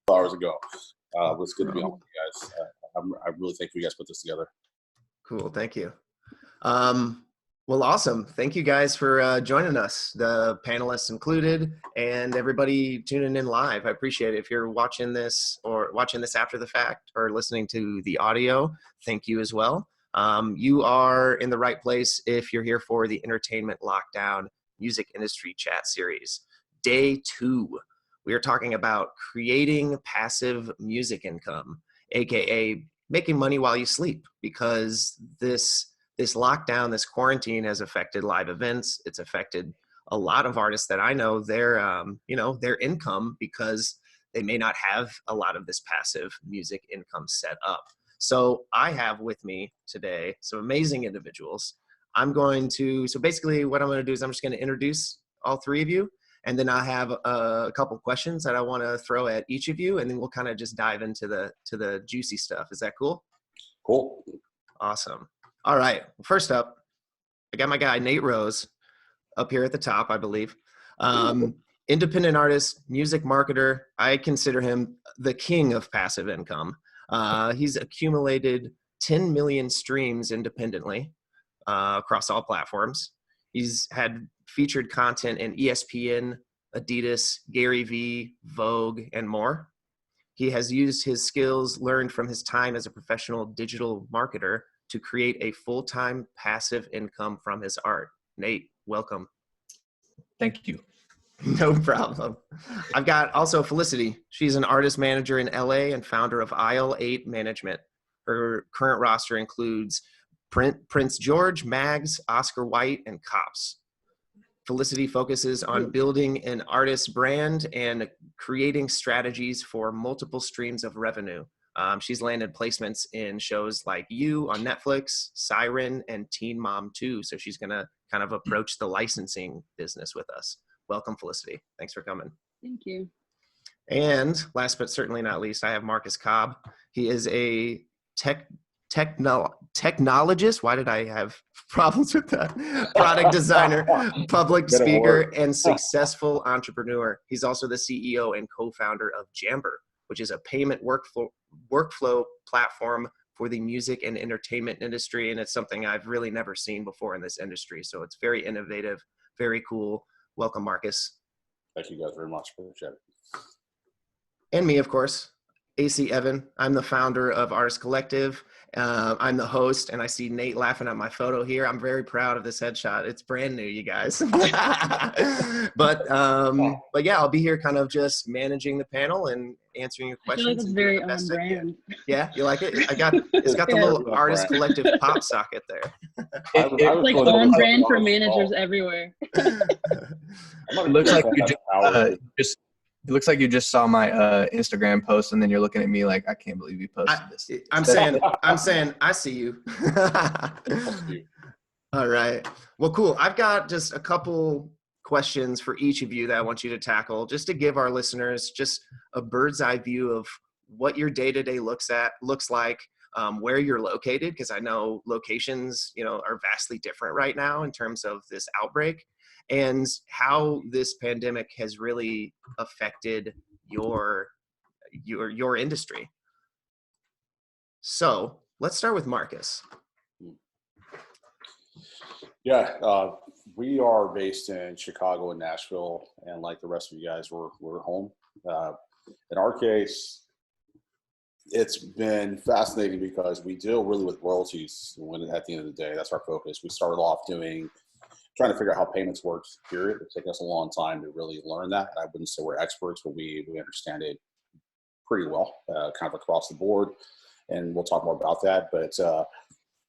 hours ago. It's good to be on with you guys. I really think you guys put this together. Cool. Thank you. Well, awesome. Thank you guys for joining us, the panelists included, and everybody tuning in live. I appreciate it. If you're watching this or watching this after the fact or listening to the audio, thank you as well. You are in the right place if you're here for the Entertainment Lockdown Music Industry Chat Series. Day 2. We are talking about creating passive music income, aka making money while you sleep, because this lockdown, this quarantine has affected live events. It's affected a lot of artists that I know, their income, because they may not have a lot of this passive music income set up. So I have with me today some amazing individuals. So basically what I'm going to do is I'm just going to introduce all three of you, and then I have a couple questions that I want to throw at each of you, and then we'll kind of just dive into the juicy stuff. Is that cool? Cool. Awesome. All right. First up, I got my guy, Nate Rose, up here at the top, I believe. Independent artist, music marketer. I consider him the king of passive income. He's accumulated 10 million streams independently across all platforms. He's had featured content in ESPN, Adidas, Gary Vee, Vogue, and more. He has used his skills learned from his time as a professional digital marketer to create a full-time passive income from his art. Nate, welcome. Thank you. No problem. I've got also Felicity. She's an artist manager in LA and founder of Aisle 8 Management. Her current roster includes Prince George, Mags, Oscar White, and Cops. Felicity focuses on building an artist brand and creating strategies for multiple streams of revenue. She's landed placements in shows like You on Netflix, Siren, and Teen Mom 2. So she's going to kind of approach the licensing business with us. Welcome, Felicity. Thanks for coming. Thank you. And last but certainly not least, I have Marcus Cobb. He is a technologist. Why did I have problems with that? Product designer, public speaker, and successful entrepreneur. He's also the CEO and co-founder of Jamber, which is a payment workflow platform for the music and entertainment industry. And it's something I've really never seen before in this industry. So it's very innovative, very cool. Welcome, Marcus. Thank you guys very much. Appreciate it. And me, of course, AC Evan. I'm the founder of Artist Collective. I'm the host, and I see Nate laughing at my photo here. I'm very proud of this headshot. It's brand new, you guys. But yeah, I'll be here kind of just managing the panel and answering your questions. I feel like it's very on brand. Yeah, you like it? It's got the little Artist Collective pop socket there. It's like on brand for managers everywhere. It looks like it looks like you just saw my Instagram post, and then you're looking at me like, I can't believe you posted this. I'm saying, I see you. All right. Well, cool. I've got just a couple questions for each of you that I want you to tackle, just to give our listeners just a bird's eye view of what your day-to-day looks like, where you're located, because I know locations, are vastly different right now in terms of this outbreak, and how this pandemic has really affected your industry. So let's start with Marcus. Yeah, we are based in Chicago and Nashville, and like the rest of you guys, we're home. In our case, it's been fascinating because we deal really with royalties at the end of the day. That's our focus. We started off trying to figure out how payments works, period. It's taken us a long time to really learn that. I wouldn't say we're experts, but we understand it pretty well, kind of across the board. And we'll talk more about that. But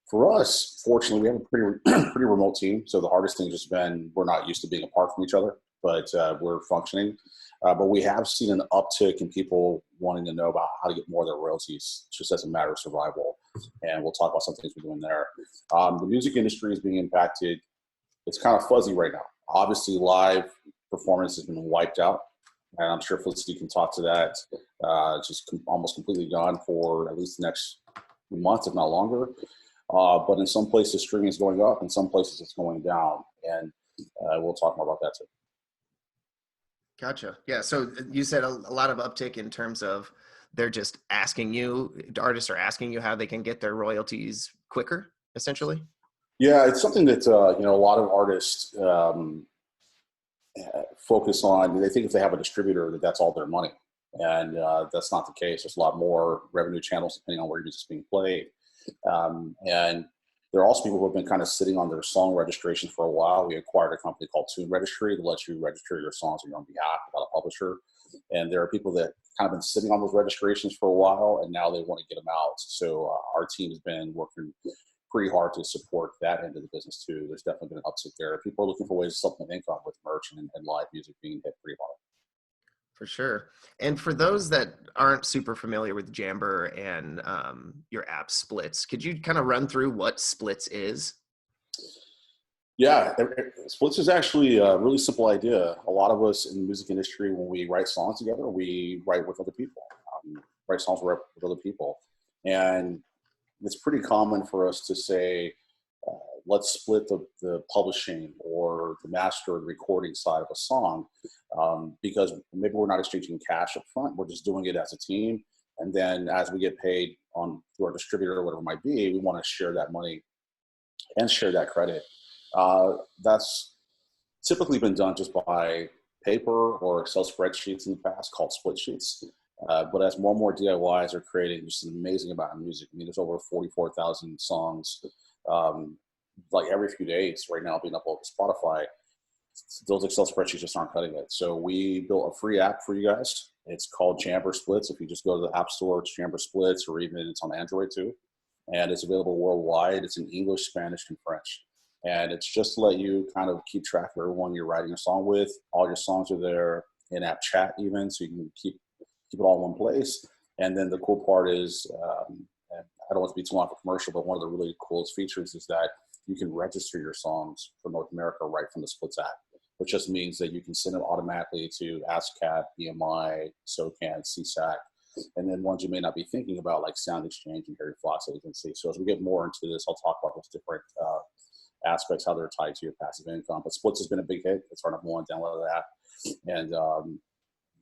for us, fortunately, we have a pretty remote team. So the hardest thing has just been we're not used to being apart from each other, but we're functioning. But we have seen an uptick in people wanting to know about how to get more of their royalties, just as a matter of survival. And we'll talk about some things we're doing there. The music industry is being impacted. It's kind of fuzzy right now. Obviously, live performance has been wiped out, and I'm sure Felicity can talk to that. Just almost completely gone for at least the next few months, if not longer. But in some places, streaming is going up, in some places, it's going down, and we'll talk more about that too. Gotcha. Yeah. So you said a lot of uptick in terms of they're just asking you, artists are asking you how they can get their royalties quicker, essentially. Yeah, it's something that a lot of artists focus on. They think if they have a distributor that that's all their money, and that's not the case. There's a lot more revenue channels depending on where music's being played, and there are also people who have been kind of sitting on their song registrations for a while. We acquired a company called Tune Registry that lets you register your songs on your own behalf without a publisher. And there are people that kind of been sitting on those registrations for a while, and now they want to get them out. So our team has been working pretty hard to support that end of the business too. There's definitely been an uptick there. People are looking for ways to supplement income with merch and live music being hit pretty hard. For sure. And for those that aren't super familiar with Jamber and your app Splits, could you kind of run through what Splits is? Yeah, Splits is actually a really simple idea. A lot of us in the music industry, when we write songs together, we write with other people, write songs with other people. And it's pretty common for us to say, let's split the publishing or the master and recording side of a song, because maybe we're not exchanging cash up front. We're just doing it as a team. And then as we get paid on through our distributor or whatever it might be, we want to share that money and share that credit. That's typically been done just by paper or Excel spreadsheets in the past called split sheets. But as more and more DIYs are creating just an amazing amount of music, I mean, there's over 44,000 songs like every few days right now being uploaded to Spotify. Those Excel spreadsheets just aren't cutting it. So we built a free app for you guys. It's called Jamber Splits. If you just go to the App Store, it's Jamber Splits, or even it's on Android too. And it's available worldwide. It's in English, Spanish, and French. And it's just to let you kind of keep track of everyone you're writing a song with. All your songs are there, in-app chat even, so you can keep it all in one place. And then the cool part is, and I don't want to be too long for commercial, but one of the really coolest features is that you can register your songs for North America right from the Splits app, which just means that you can send them automatically to ASCAP, EMI, SOCAN, CSAC, and then ones you may not be thinking about, like Sound Exchange and Harry Fox Agency. So as we get more into this, I'll talk about those different aspects, how they're tied to your passive income. But Splits has been a big hit. It's our number one download of that. And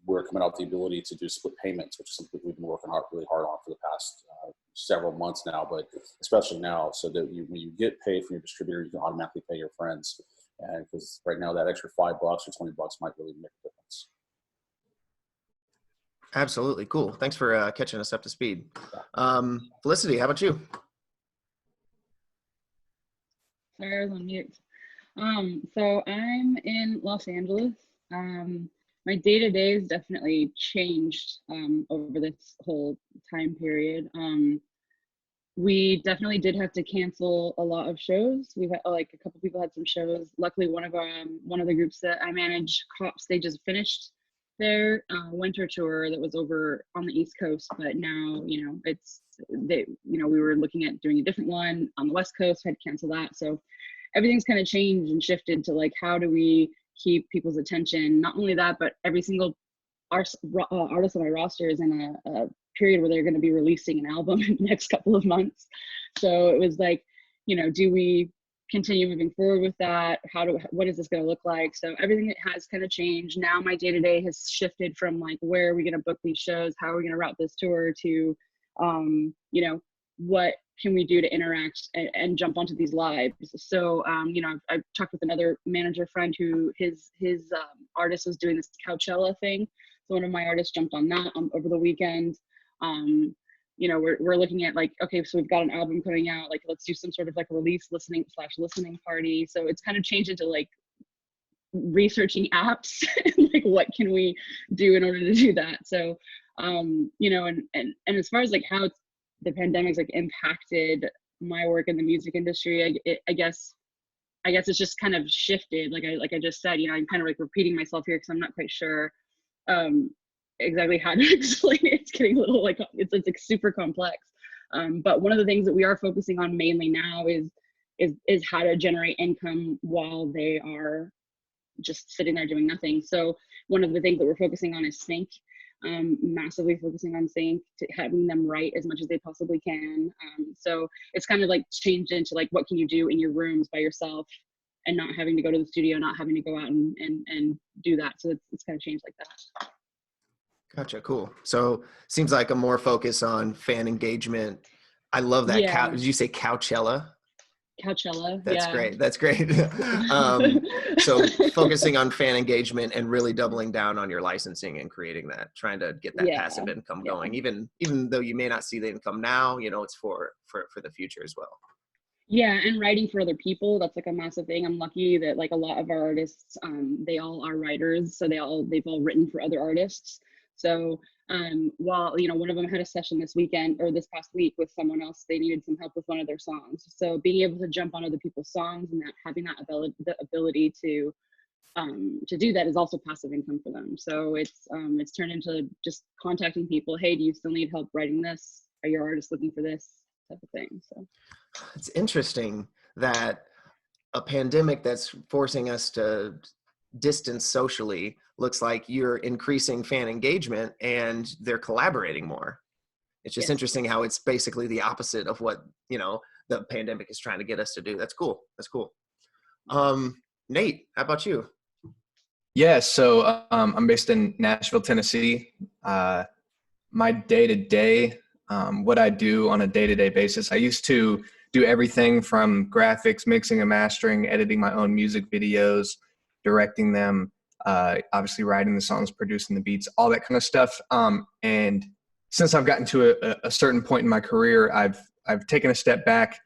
we're coming out with the ability to do split payments, which is something we've been working really hard on for the past several months now, but especially now, so that when you get paid from your distributor, you can automatically pay your friends. And because right now that extra $5 or $20 might really make a difference. Absolutely. Cool. Thanks for catching us up to speed. Felicity, how about you? Sorry, I was on mute. So I'm in Los Angeles. My day-to-day has definitely changed over this whole time period. We definitely did have to cancel a lot of shows. We've had like a couple people had some shows. Luckily, one of the groups that I manage, Cops, they just finished their winter tour that was over on the East Coast. But now, we were looking at doing a different one on the West Coast. Had to cancel that. So everything's kind of changed and shifted to like, how do we keep people's attention? Not only that, but every single artist on my roster is in a period where they're going to be releasing an album in the next couple of months. So it was like, do we continue moving forward with that? What is this going to look like? So everything has kind of changed. Now my day-to-day has shifted from like, where are we going to book these shows? How are we going to route this tour to, what can we do to interact and jump onto these lives? So, I've talked with another manager friend who his artist was doing this Coachella thing. So one of my artists jumped on that over the weekend. We're looking at like, okay, so we've got an album coming out, like let's do some sort of like release listening party. So it's kind of changed into like researching apps and like what can we do in order to do that. So and as far as like how the pandemic's like impacted my work in the music industry, I guess it's just kind of shifted. Like I just said, I'm kind of like repeating myself here because I'm not quite sure exactly how to explain it. It's getting a little like it's like super complex. But one of the things that we are focusing on mainly now is how to generate income while they are just sitting there doing nothing. So one of the things that we're focusing on is sync. Massively focusing on sync, to having them write as much as they possibly can. So it's kind of like changed into like, what can you do in your rooms by yourself and not having to go to the studio, not having to go out and do that. So it's kind of changed like that. Gotcha. Cool. So seems like a more focus on fan engagement. I love that. Yeah. Did you say Coachella? Coachella. That's Yeah. great. That's great. So focusing on fan engagement and really doubling down on your licensing and creating that, trying to get that passive income going, even though you may not see the income now, it's for the future as well. Yeah, and writing for other people, that's like a massive thing. I'm lucky that like a lot of our artists, they all are writers, so they've all written for other artists. So while one of them had a session this weekend or this past week with someone else, they needed some help with one of their songs. So being able to jump on other people's songs and having that ability to do that is also passive income for them. So it's turned into just contacting people. Hey, do you still need help writing this? Are your artists looking for this type of thing? So it's interesting that a pandemic that's forcing us to distance socially looks like you're increasing fan engagement and they're collaborating more. It's just interesting how it's basically the opposite of what the pandemic is trying to get us to do. That's cool. Nate, how about you? Yeah, so I'm based in Nashville, Tennessee. My day-to-day, what I do on a day-to-day basis, I used to do everything from graphics, mixing and mastering, editing my own music videos, directing them, obviously writing the songs, producing the beats, all that kind of stuff. And since I've gotten to a certain point in my career, I've taken a step back,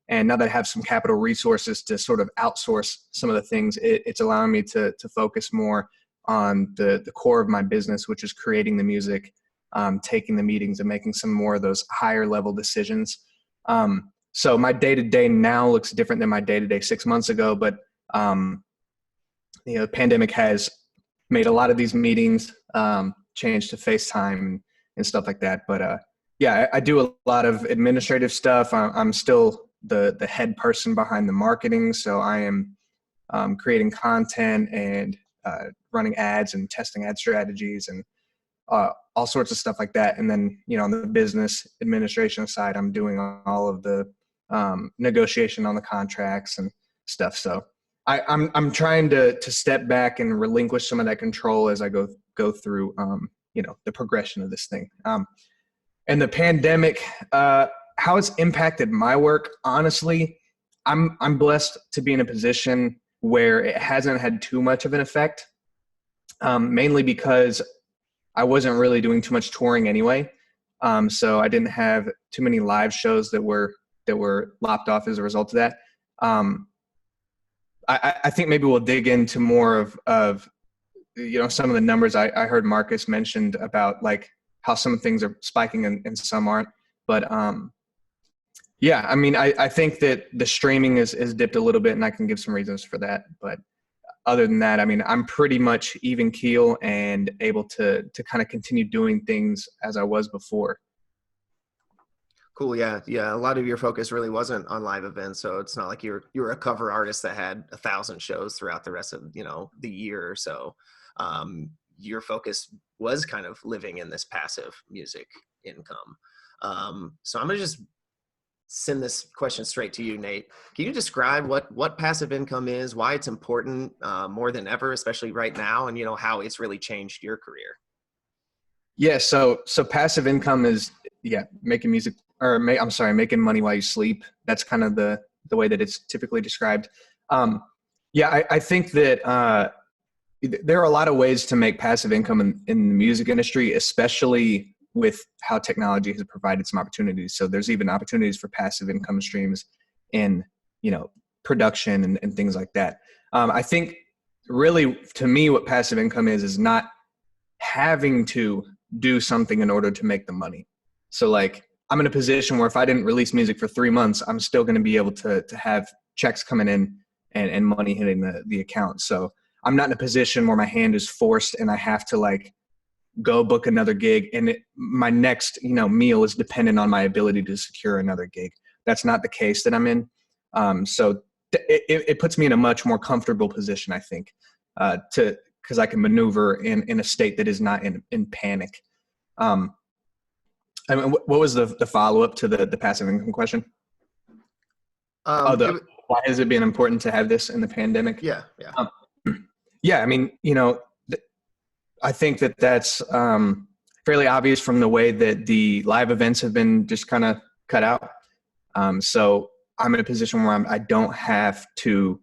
and now that I have some capital resources to sort of outsource some of the things, it's allowing me to focus more on the core of my business, which is creating the music, taking the meetings, and making some more of those higher level decisions. So my day-to-day now looks different than my day-to-day 6 months ago, but the pandemic has made a lot of these meetings change to FaceTime and stuff like that. But yeah, I do a lot of administrative stuff. I'm still the head person behind the marketing, so I am creating content and running ads and testing ad strategies and all sorts of stuff like that. And then, on the business administration side, I'm doing all of the negotiation on the contracts and stuff. So I'm trying to step back and relinquish some of that control as I go through, the progression of this thing. And the pandemic, how it's impacted my work, honestly, I'm blessed to be in a position where it hasn't had too much of an effect, mainly because I wasn't really doing too much touring anyway. So I didn't have too many live shows that were lopped off as a result of that. I think maybe we'll dig into more of some of the numbers I heard Marcus mentioned about, like how some things are spiking and some aren't. But yeah, I mean, I think that the streaming is dipped a little bit, and I can give some reasons for that. But other than that, I mean, I'm pretty much even keel and able to kind of continue doing things as I was before. Cool. Yeah. A lot of your focus really wasn't on live events, so it's not like you're a cover artist that had 1,000 shows throughout the rest of the year or so. Your focus was kind of living in this passive music income. So I'm gonna just send this question straight to you, Nate. Can you describe what passive income is, why it's important more than ever, especially right now, and how it's really changed your career? Yeah, so passive income is making music, making money while you sleep. That's kind of the way that it's typically described. I think that there are a lot of ways to make passive income in the music industry, especially with how technology has provided some opportunities. So there's even opportunities for passive income streams in, production and things like that. I think really, to me, what passive income is not having to do something in order to make the money. So like, I'm in a position where if I didn't release music for 3 months, I'm still going to be able to have checks coming in and money hitting the account. So I'm not in a position where my hand is forced and I have to like go book another gig and my next meal is dependent on my ability to secure another gig. That's not the case that I'm in. So it puts me in a much more comfortable position, I think, because I can maneuver in a state that is not in panic. I mean, what was the follow-up to the passive income question? why has it been important to have this in the pandemic? Yeah. Yeah. Yeah, I mean, I think that that's fairly obvious from the way that the live events have been just kind of cut out. So I'm in a position where I don't have to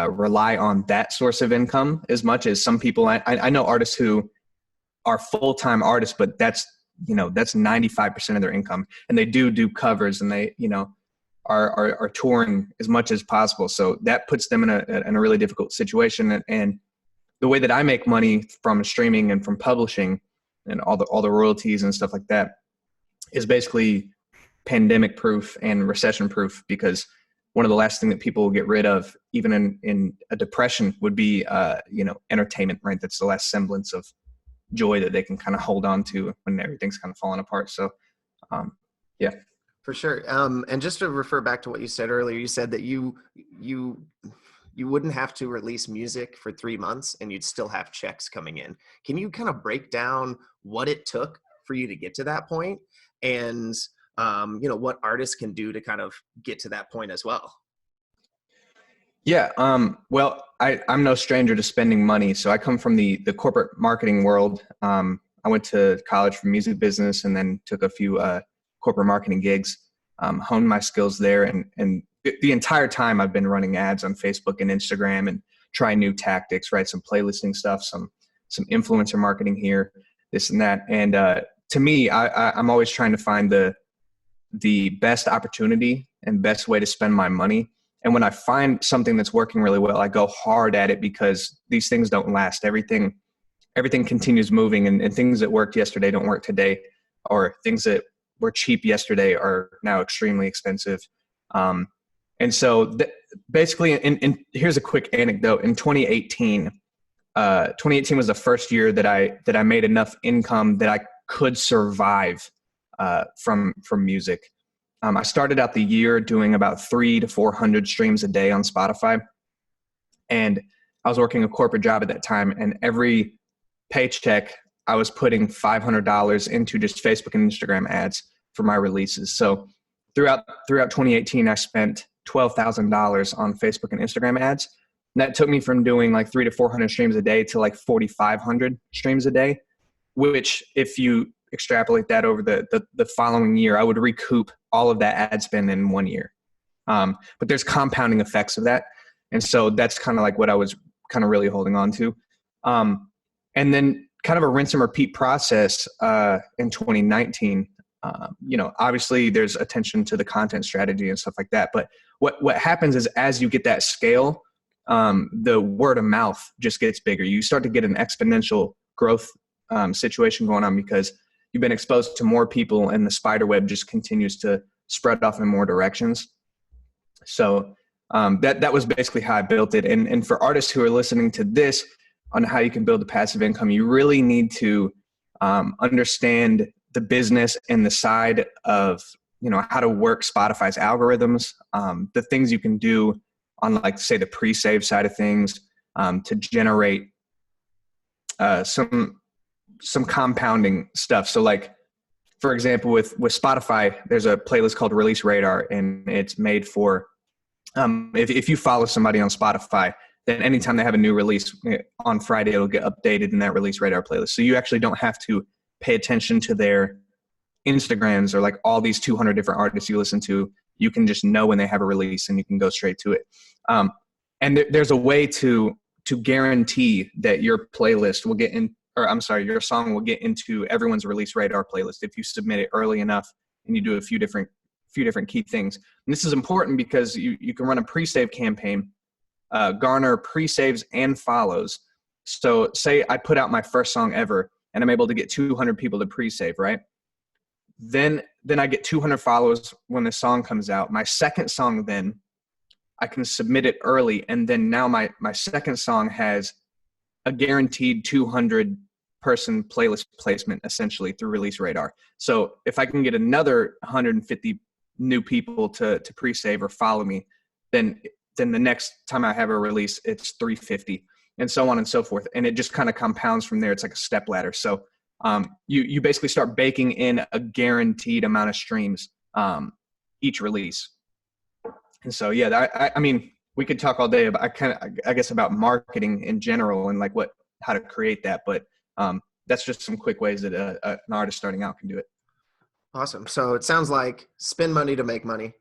rely on that source of income as much as some people. I know artists who are full-time artists, but that's 95% of their income, and they do covers, and they are touring as much as possible. So that puts them in a really difficult situation. And the way that I make money from streaming and from publishing and all the royalties and stuff like that is basically pandemic proof and recession proof, because one of the last thing that people will get rid of, even in a depression, would be entertainment, right? That's the last semblance of joy that they can kind of hold on to when everything's kind of falling apart. So yeah. For sure. And just to refer back to what you said earlier, you said that you wouldn't have to release music for 3 months and you'd still have checks coming in. Can you kind of break down what it took for you to get to that point, and what artists can do to kind of get to that point as well? Yeah. Well, I'm no stranger to spending money. So I come from the corporate marketing world. I went to college for music business and then took a few corporate marketing gigs, honed my skills there. And the entire time I've been running ads on Facebook and Instagram and trying new tactics, right? Some playlisting stuff, some influencer marketing here, this and that. And to me, I'm always trying to find the best opportunity and best way to spend my money. And when I find something that's working really well, I go hard at it, because these things don't last. Everything continues moving, and things that worked yesterday don't work today, or things that were cheap yesterday are now extremely expensive. And so basically, and here's a quick anecdote. In 2018 was the first year that I made enough income that I could survive from music. I started out the year doing about 300 to 400 streams a day on Spotify. And I was working a corporate job at that time, and every paycheck I was putting $500 into just Facebook and Instagram ads for my releases. So throughout 2018, I spent $12,000 on Facebook and Instagram ads. And that took me from doing like 300 to 400 streams a day to like 4,500 streams a day, which, if you extrapolate that over the following year, I would recoup all of that ad spend in 1 year. But there's compounding effects of that. And so that's kind of like what I was kind of really holding on to. And then kind of a rinse and repeat process in 2019. Obviously there's attention to the content strategy and stuff like that. But what happens is, as you get that scale, the word of mouth just gets bigger. You start to get an exponential growth situation going on, because you've been exposed to more people, and the spider web just continues to spread off in more directions. So that was basically how I built it. And for artists who are listening to this on how you can build a passive income, you really need to understand the business and the side of, how to work Spotify's algorithms, the things you can do on, like, say, the pre-save side of things, to generate some compounding stuff. So, like, for example, with Spotify, there's a playlist called Release Radar, and it's made for, if you follow somebody on Spotify, then anytime they have a new release on Friday, it'll get updated in that Release Radar playlist. So you actually don't have to pay attention to their Instagrams or like all these 200 different artists you listen to. You can just know when they have a release, and you can go straight to it. And there's a way to guarantee that your playlist will get in, or I'm sorry, your song will get into everyone's Release Radar playlist if you submit it early enough and you do a few different key things. And this is important because you can run a pre-save campaign, garner pre-saves and follows. So say I put out my first song ever and I'm able to get 200 people to pre-save, right? Then I get 200 follows when the song comes out. My second song, then I can submit it early, and then now my second song has a guaranteed 200 person playlist placement essentially through Release Radar. So if I can get another 150 new people to pre-save or follow me, then the next time I have a release, it's 350, and so on and so forth. And it just kind of compounds from there. It's like a step ladder. So you basically start baking in a guaranteed amount of streams each release. And so, yeah, I mean, we could talk all day about, I guess about marketing in general and like how to create that. But that's just some quick ways that an artist starting out can do it. Awesome. So it sounds like spend money to make money.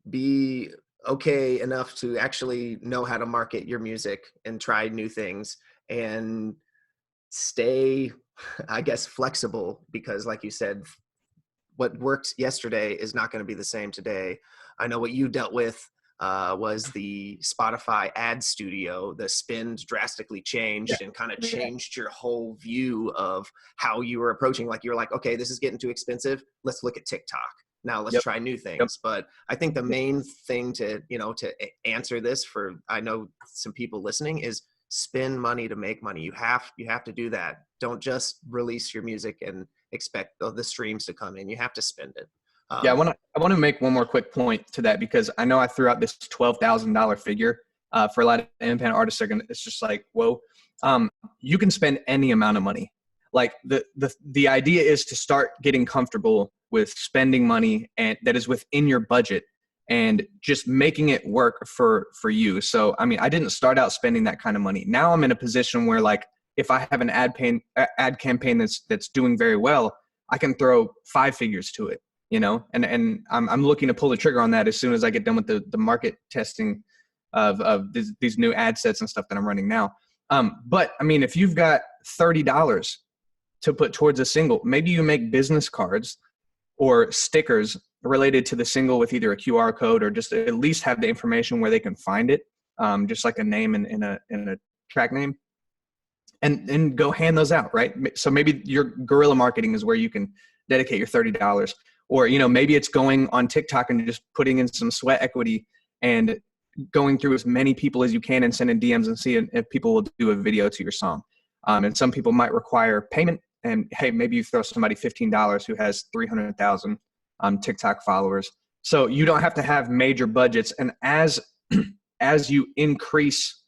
Be okay enough to actually know how to market your music and try new things, and stay, I guess, flexible, because like you said, what worked yesterday is not going to be the same today. I know what you dealt with was the Spotify ad studio. The spend drastically changed and kind of changed your whole view of how you were approaching. Like you're like, okay, this is getting too expensive. Let's look at TikTok. Now let's try new things. But I think the main thing to answer this for, I know some people listening, is spend money to make money. You have to do that. Don't just release your music and expect the streams to come in. You have to spend it. Yeah, I want to make one more quick point to that, because I know I threw out this $12,000 figure for a lot of independent artists. It's just like, whoa, you can spend any amount of money. Like the idea is to start getting comfortable with spending money and that is within your budget and just making it work for you. So, I mean, I didn't start out spending that kind of money. Now I'm in a position where, like, if I have an ad campaign that's doing very well, I can throw 5 figures to it. And I'm looking to pull the trigger on that as soon as I get done with the market testing of these new ad sets and stuff that I'm running now. But I mean, if you've got $30 to put towards a single, maybe you make business cards or stickers related to the single with either a QR code or just at least have the information where they can find it, just like a name in a track name, and go hand those out, right? So maybe your guerrilla marketing is where you can dedicate your $30. Or, maybe it's going on TikTok and just putting in some sweat equity and going through as many people as you can and sending DMs and seeing if people will do a video to your song. And some people might require payment. And hey, maybe you throw somebody $15 who has 300,000 TikTok followers. So you don't have to have major budgets. And as you increase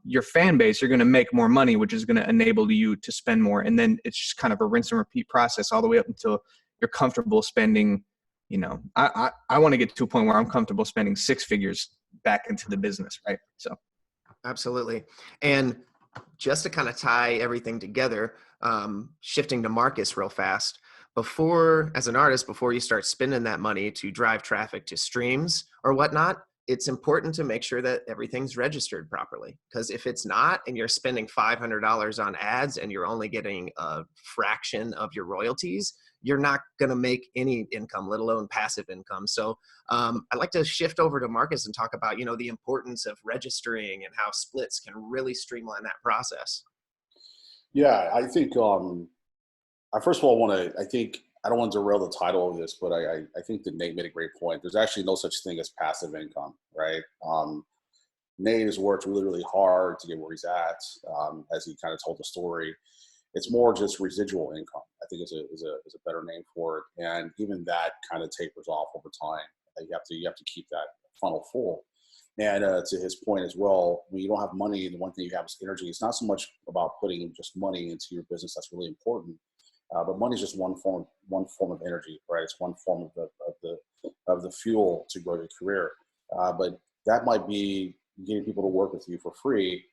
your fan base, you're going to make more money, which is going to enable you to spend more. And then it's just kind of a rinse and repeat process all the way up until you're comfortable spending. I want to get to a point where I'm comfortable spending 6 figures back into the business, right? So absolutely. And just to kind of tie everything together, shifting to Marcus real fast, as an artist, before you start spending that money to drive traffic to streams or whatnot, it's important to make sure that everything's registered properly. Because if it's not, and you're spending $500 on ads and you're only getting a fraction of your royalties, you're not going to make any income, let alone passive income. So I'd like to shift over to Marcus and talk about, the importance of registering and how splits can really streamline that process. Yeah, I think, I first of all I don't want to derail the title of this, but I think that Nate made a great point. There's actually no such thing as passive income, right? Nate has worked really, really hard to get where he's at, as he kind of told the story. It's more just residual income, I think is a better name for it. And even that kind of tapers off over time. You have to keep that funnel full. And to his point as well, when you don't have money, the one thing you have is energy. It's not so much about putting just money into your business. That's really important. But money is just one form of energy, right? It's one form of the fuel to grow your career. But that might be getting people to work with you for free,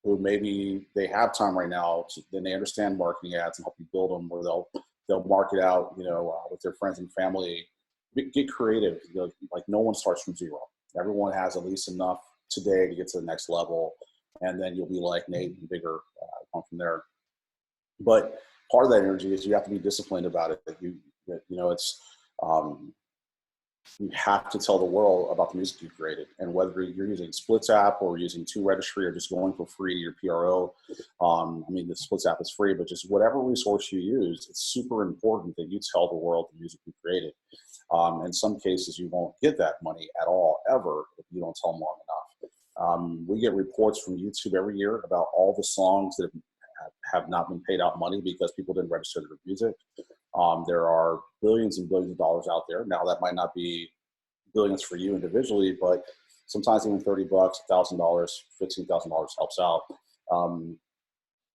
who maybe they have time right now, then they understand marketing ads and help you build them, or they'll market out, with their friends and family. Get creative. Like, no one starts from zero. Everyone has at least enough today to get to the next level, and then you'll be like Nate and bigger, come from there. But part of that energy is you have to be disciplined about it. It's you have to tell the world about the music you've created, and whether you're using Splits app or using 2 Registry or just going for free to your PRO. The Splits app is free, but just whatever resource you use, it's super important that you tell the world the music you created. In some cases, you won't get that money at all, ever, if you don't tell them long enough. We get reports from YouTube every year about all the songs that have not been paid out money because people didn't register their music. There are billions and billions of dollars out there. Now, that might not be billions for you individually, but sometimes even $30, $1,000, $15,000 helps out.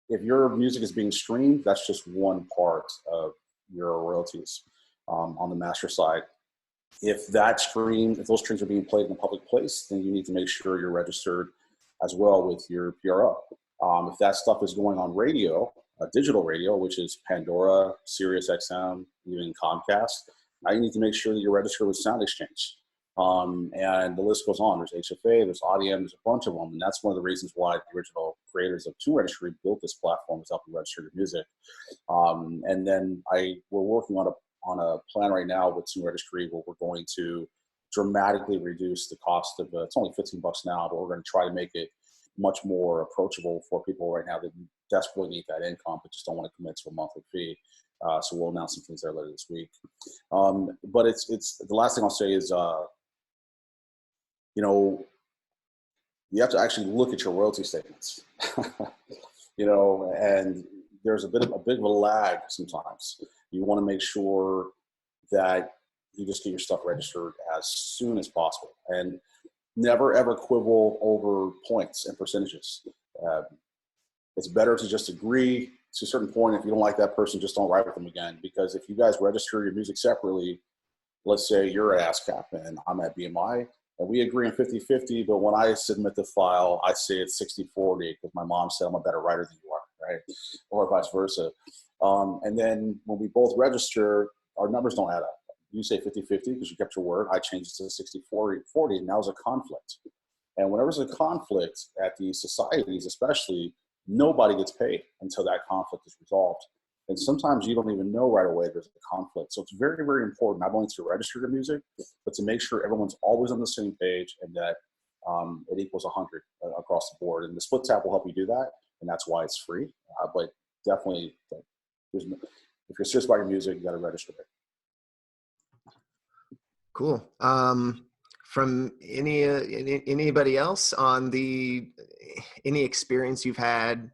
If your music is being streamed, that's just one part of your royalties on the master side. if those streams are being played in a public place, then you need to make sure you're registered as well with your PRO. If that stuff is going on radio, digital radio, which is Pandora, Sirius XM, even Comcast, now you need to make sure that you're registered with Sound Exchange. And the list goes on. There's HFA, there's Audium, there's a bunch of them. And that's one of the reasons why the original creators of Tune Registry built this platform, to help you register your music. And then we're working on a plan right now with Tune Registry where we're going to dramatically reduce the cost of it's only $15 now, but we're going to try to make it much more approachable for people right now that desperately need that income but just don't want to commit to a monthly fee. So we'll announce some things there later this week. But it's the last thing I'll say is, you have to actually look at your royalty statements, and there's a bit of a lag sometimes. You want to make sure that you just get your stuff registered as soon as possible, and never ever quibble over points and percentages. It's better to just agree to a certain point. If you don't like that person, just don't write with them again. Because if you guys register your music separately, let's say you're at ASCAP and I'm at BMI, and we agree on 50-50, but when I submit the file, I say it's 60-40 because my mom said I'm a better writer than you are, right? Or vice versa. And then when we both register, our numbers don't add up. You say 50-50 because you kept your word. I changed it to 60-40, and now there's a conflict. And whenever there's a conflict at these societies, especially, nobody gets paid until that conflict is resolved. And sometimes you don't even know right away there's a conflict. So it's very, very important not only to register your music, but to make sure everyone's always on the same page and that it equals 100 across the board. And the split tab will help you do that, and that's why it's free. But definitely, if you're serious about your music, you got to register it. Cool. From anybody else on any experience you've had,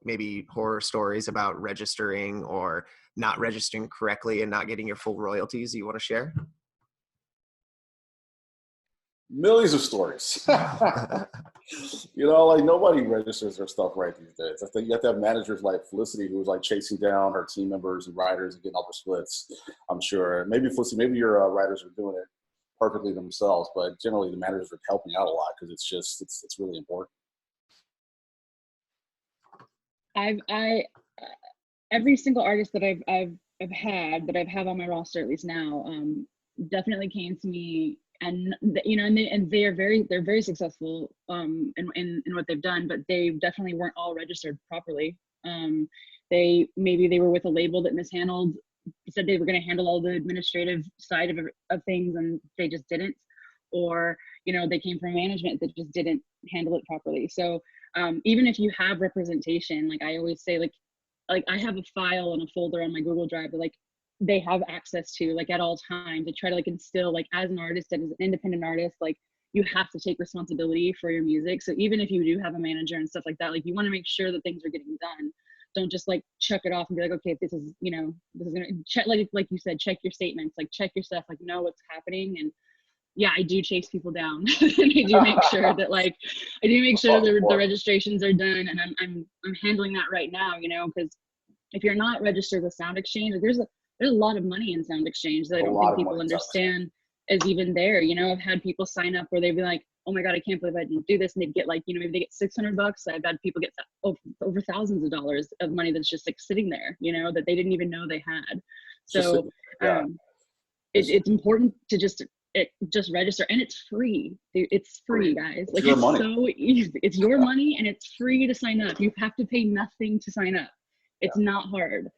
maybe horror stories about registering or not registering correctly and not getting your full royalties you want to share? Millions of stories. Like nobody registers their stuff right these days. I think you have to have managers like Felicity, who was like chasing down her team members and writers and getting all their splits. I'm sure. Maybe Felicity, maybe your writers are doing it perfectly themselves, but generally the managers are helping out a lot because it's really important. Every single artist that I've had that I've had on my roster, at least now, definitely came to me, and they're very successful in what they've done, but they definitely weren't all registered properly. They were with a label that mishandled, said they were going to handle all the administrative side of things, and they just didn't. Or they came from management that just didn't handle it properly. So even if you have representation, like I always say, like I have a file and a folder on my Google Drive that they have access to at all times, to try to instill, as an artist and as an independent artist, you have to take responsibility for your music. So even if you do have a manager and stuff like that, you want to make sure that things are getting done. Don't just chuck it off and be okay, if this is, this is gonna check, like you said, check your statements, check your stuff, know what's happening. And yeah, I do chase people down. And I do make sure that the registrations are done, and I'm handling that right now, because if you're not registered with Sound Exchange, there's a lot of money in Sound Exchange that I don't think people understand is even there. I've had people sign up where they'd be like, oh my God, I can't believe I didn't do this. And they'd get maybe they get $600. I've had people get over thousands of dollars of money that's just sitting there, that they didn't even know they had. So it's important to just register, and it's free. It's free, guys. It's your money. So easy. It's your money, and it's free to sign up. You have to pay nothing to sign up. It's not hard.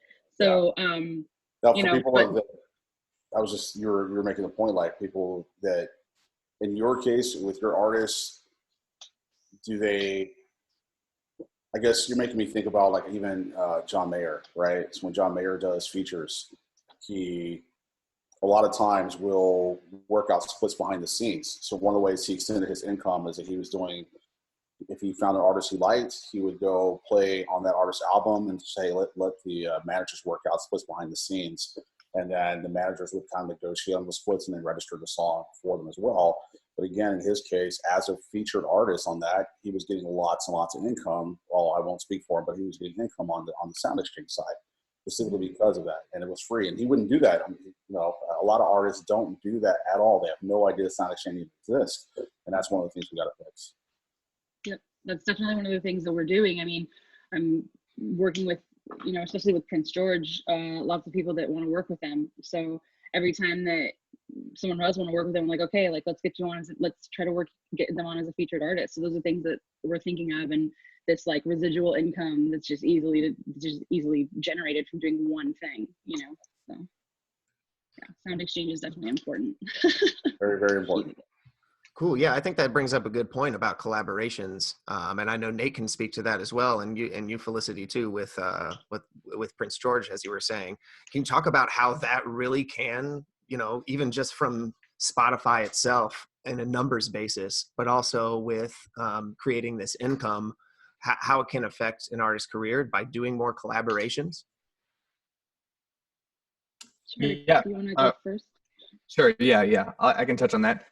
So now, for people that you were making a point, people that, in your case with your artists, I guess you're making me think about even John Mayer, right? So when John Mayer does features, he a lot of times will work out splits behind the scenes. So one of the ways he extended his income is that he was doing, if he found an artist he liked, he would go play on that artist's album and say, let the managers work out splits behind the scenes. And then the managers would kind of negotiate on the splits and then register the song for them as well. But again, in his case, as a featured artist on that, he was getting lots and lots of income. Well, I won't speak for him, but he was getting income on the Sound Exchange side, specifically because of that. And it was free. And he wouldn't do that. A a lot of artists don't do that at all. They have no idea SoundExchange even exists, and that's one of the things we got to fix. Yep, that's definitely one of the things that we're doing. I mean, I'm working with, especially with Prince George, lots of people that want to work with them. So every time that someone does want to work with them, I'm like, okay, like let's get you on, let's try to get them on as a featured artist. So those are things that we're thinking of, and this like residual income that's just easily generated from doing one thing, So yeah, Sound Exchange is definitely important. Very, very important. Cool. Yeah, I think that brings up a good point about collaborations, and I know Nate can speak to that as well, and you Felicity too, with Prince George, as you were saying. Can you talk about how that really can, even just from Spotify itself in a numbers basis, but also with creating this income, how it can affect an artist's career by doing more collaborations? Sure. Yeah. You want to go first? Sure. Yeah. I can touch on that.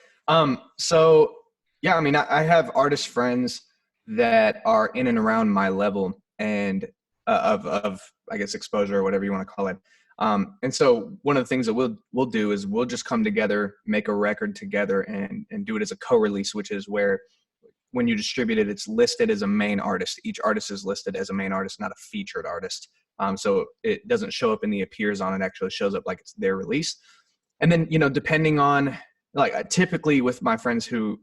So yeah, I mean, I have artist friends that are in and around my level and of I guess exposure or whatever you want to call it. And so one of the things that we'll do is we'll just come together, make a record together, and do it as a co-release, which is where when you distribute it, it's listed as a main artist. Each artist is listed as a main artist, not a featured artist. So it doesn't show up in the appears on, it actually shows up like it's their release. And then, depending on, like, typically with my friends who,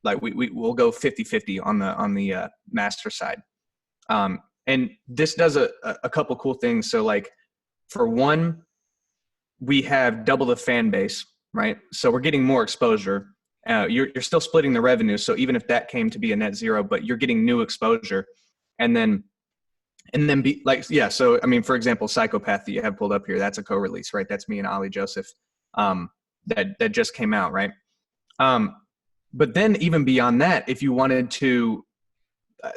like, we'll go 50-50 on the master side. And this does a couple cool things. So, like, for one, we have double the fan base, right? So we're getting more exposure. You're still splitting the revenue. So even if that came to be a net zero, but you're getting new exposure. And then be like, yeah. So, I mean, for example, Psychopath that you have pulled up here, that's a co-release, right? That's me and Ollie Joseph. That just came out, right? But then even beyond that, if you wanted to,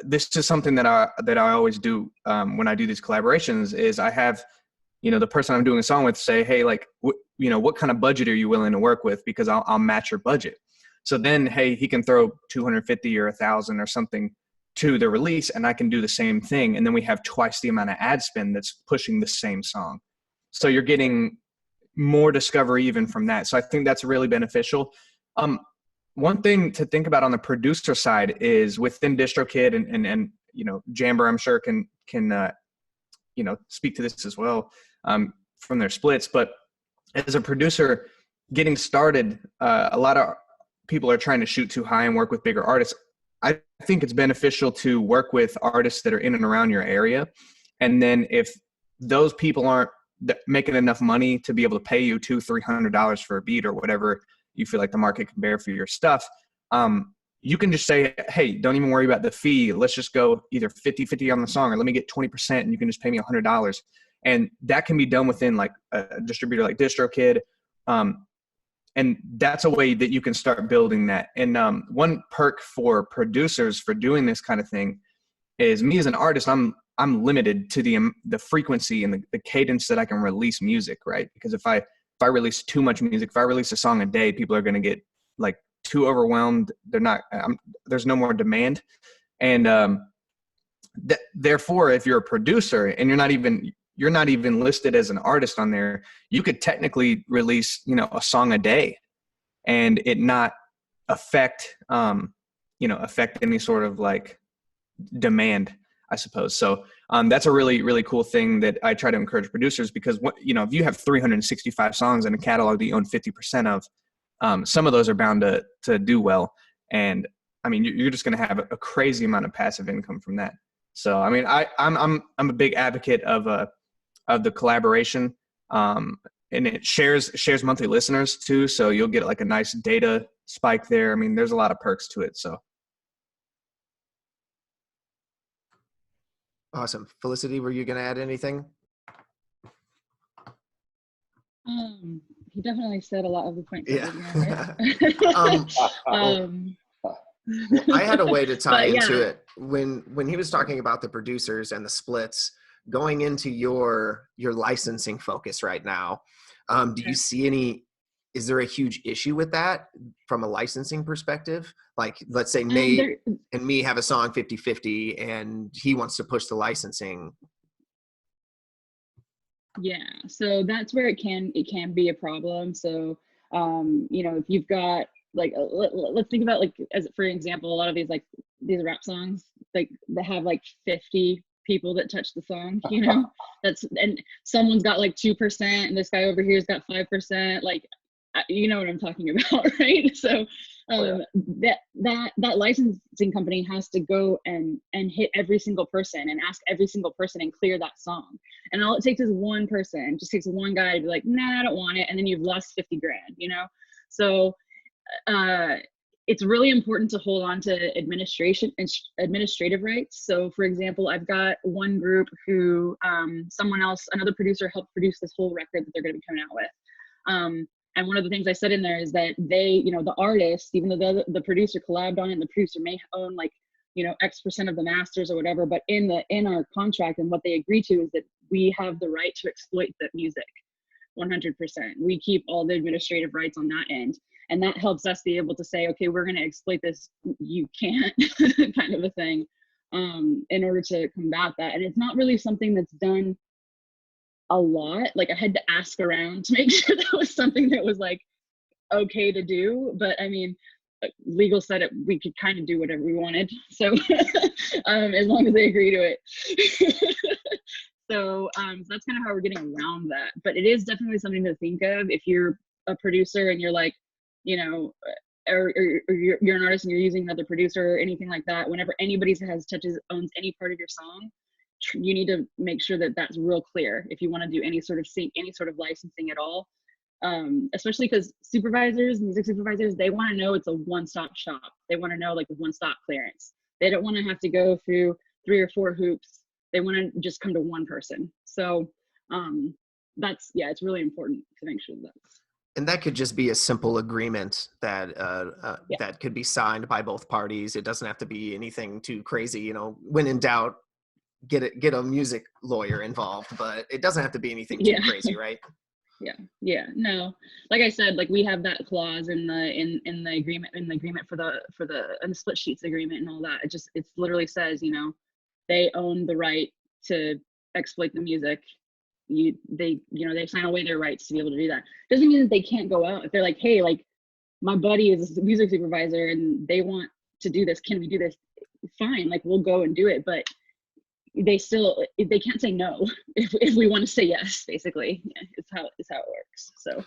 this is something that I always do when I do these collaborations is I have, the person I'm doing a song with say, hey, like, what kind of budget are you willing to work with? Because I'll match your budget. So then, hey, he can throw 250 or 1,000 or something to the release, and I can do the same thing. And then we have twice the amount of ad spend that's pushing the same song. So you're getting more discovery even from that. So I think that's really beneficial. One thing to think about on the producer side is within DistroKid and Jamber, I'm sure can speak to this as well from their splits. But as a producer getting started, a lot of people are trying to shoot too high and work with bigger artists. I think it's beneficial to work with artists that are in and around your area. And then if those people aren't making enough money to be able to pay you $200-$300 for a beat or whatever you feel like the market can bear for your stuff, you can just say, hey, don't even worry about the fee. Let's just go either 50-50 on the song, or let me get 20% and you can just pay me $100. And that can be done within like a distributor like DistroKid. And that's a way that you can start building that. And one perk for producers for doing this kind of thing is, me as an artist, I'm limited to the frequency and the cadence that I can release music, right? Because if I release too much music, if I release a song a day, people are going to get like too overwhelmed. There's no more demand. And therefore, if you're a producer and you're not even listed as an artist on there, you could technically release, a song a day and it not affect any sort of like demand, I suppose. So that's a really, really cool thing that I try to encourage producers, because if you have 365 songs in a catalog that you own 50% of, some of those are bound to do well. And I mean, you're just going to have a crazy amount of passive income from that. So, I mean, I'm a big advocate of the collaboration, and it shares monthly listeners too. So you'll get like a nice data spike there. I mean, there's a lot of perks to it. So. Awesome. Felicity, were you going to add anything? He definitely said a lot of the points. Yeah. Right? I had a way to tie yeah. into it when he was talking about the producers and the splits going into your licensing focus right now. Do you see is there a huge issue with that from a licensing perspective? Like, let's say Nate and me have a song 50-50 and he wants to push the licensing. Yeah, so that's where it can be a problem. So if you've got like let's think about, like, as for example, a lot of these rap songs, like they have like 50 people that touch the song, and someone's got like 2% and this guy over here's got 5%, like you know what I'm talking about, right? So Oh, yeah. that licensing company has to go and hit every single person and ask every single person and clear that song. And all it takes is one person, just takes one guy to be like, nah, I don't want it. And then you've lost 50 grand. So uh, it's really important to hold on to administrative rights. So for example, I've got one group who another producer helped produce this whole record that they're going to be coming out with. And one of the things I said in there is that the artist, even though the producer collabed on it, and the producer may own like, X% of the masters or whatever, but in our contract and what they agree to is that we have the right to exploit the music 100%. We keep all the administrative rights on that end. And that helps us be able to say, okay, we're going to exploit this. You can't kind of a thing, in order to combat that. And it's not really something that's done a lot. Like I had to ask around to make sure that was something that was like okay to do. But I mean, legal said it, we could kind of do whatever we wanted. So as long as they agree to it. So that's kind of how we're getting around that. But it is definitely something to think of if you're a producer and you're like, or you're an artist and you're using another producer or anything like that. Whenever anybody owns any part of your song, you need to make sure that that's real clear if you want to do any sort of licensing at all. Especially because music supervisors, they want to know it's a one-stop shop. They want to know like the one-stop clearance. They don't want to have to go through 3 or 4 hoops. They want to just come to one person. So it's really important to make sure that's. And that could just be a simple agreement that that could be signed by both parties. It doesn't have to be anything too crazy. When in doubt, get a music lawyer involved, but it doesn't have to be anything too crazy, right? Yeah. No, like I said, like we have that clause in the agreement for the split sheets agreement and all that. It literally says, they own the right to exploit the music. They sign away their rights to be able to do that. Doesn't mean that they can't go out if they're like, hey, like my buddy is a music supervisor and they want to do this. Can we do this? Fine, like we'll go and do it. But they can't say no if we want to say yes. Basically, it's how it works. So.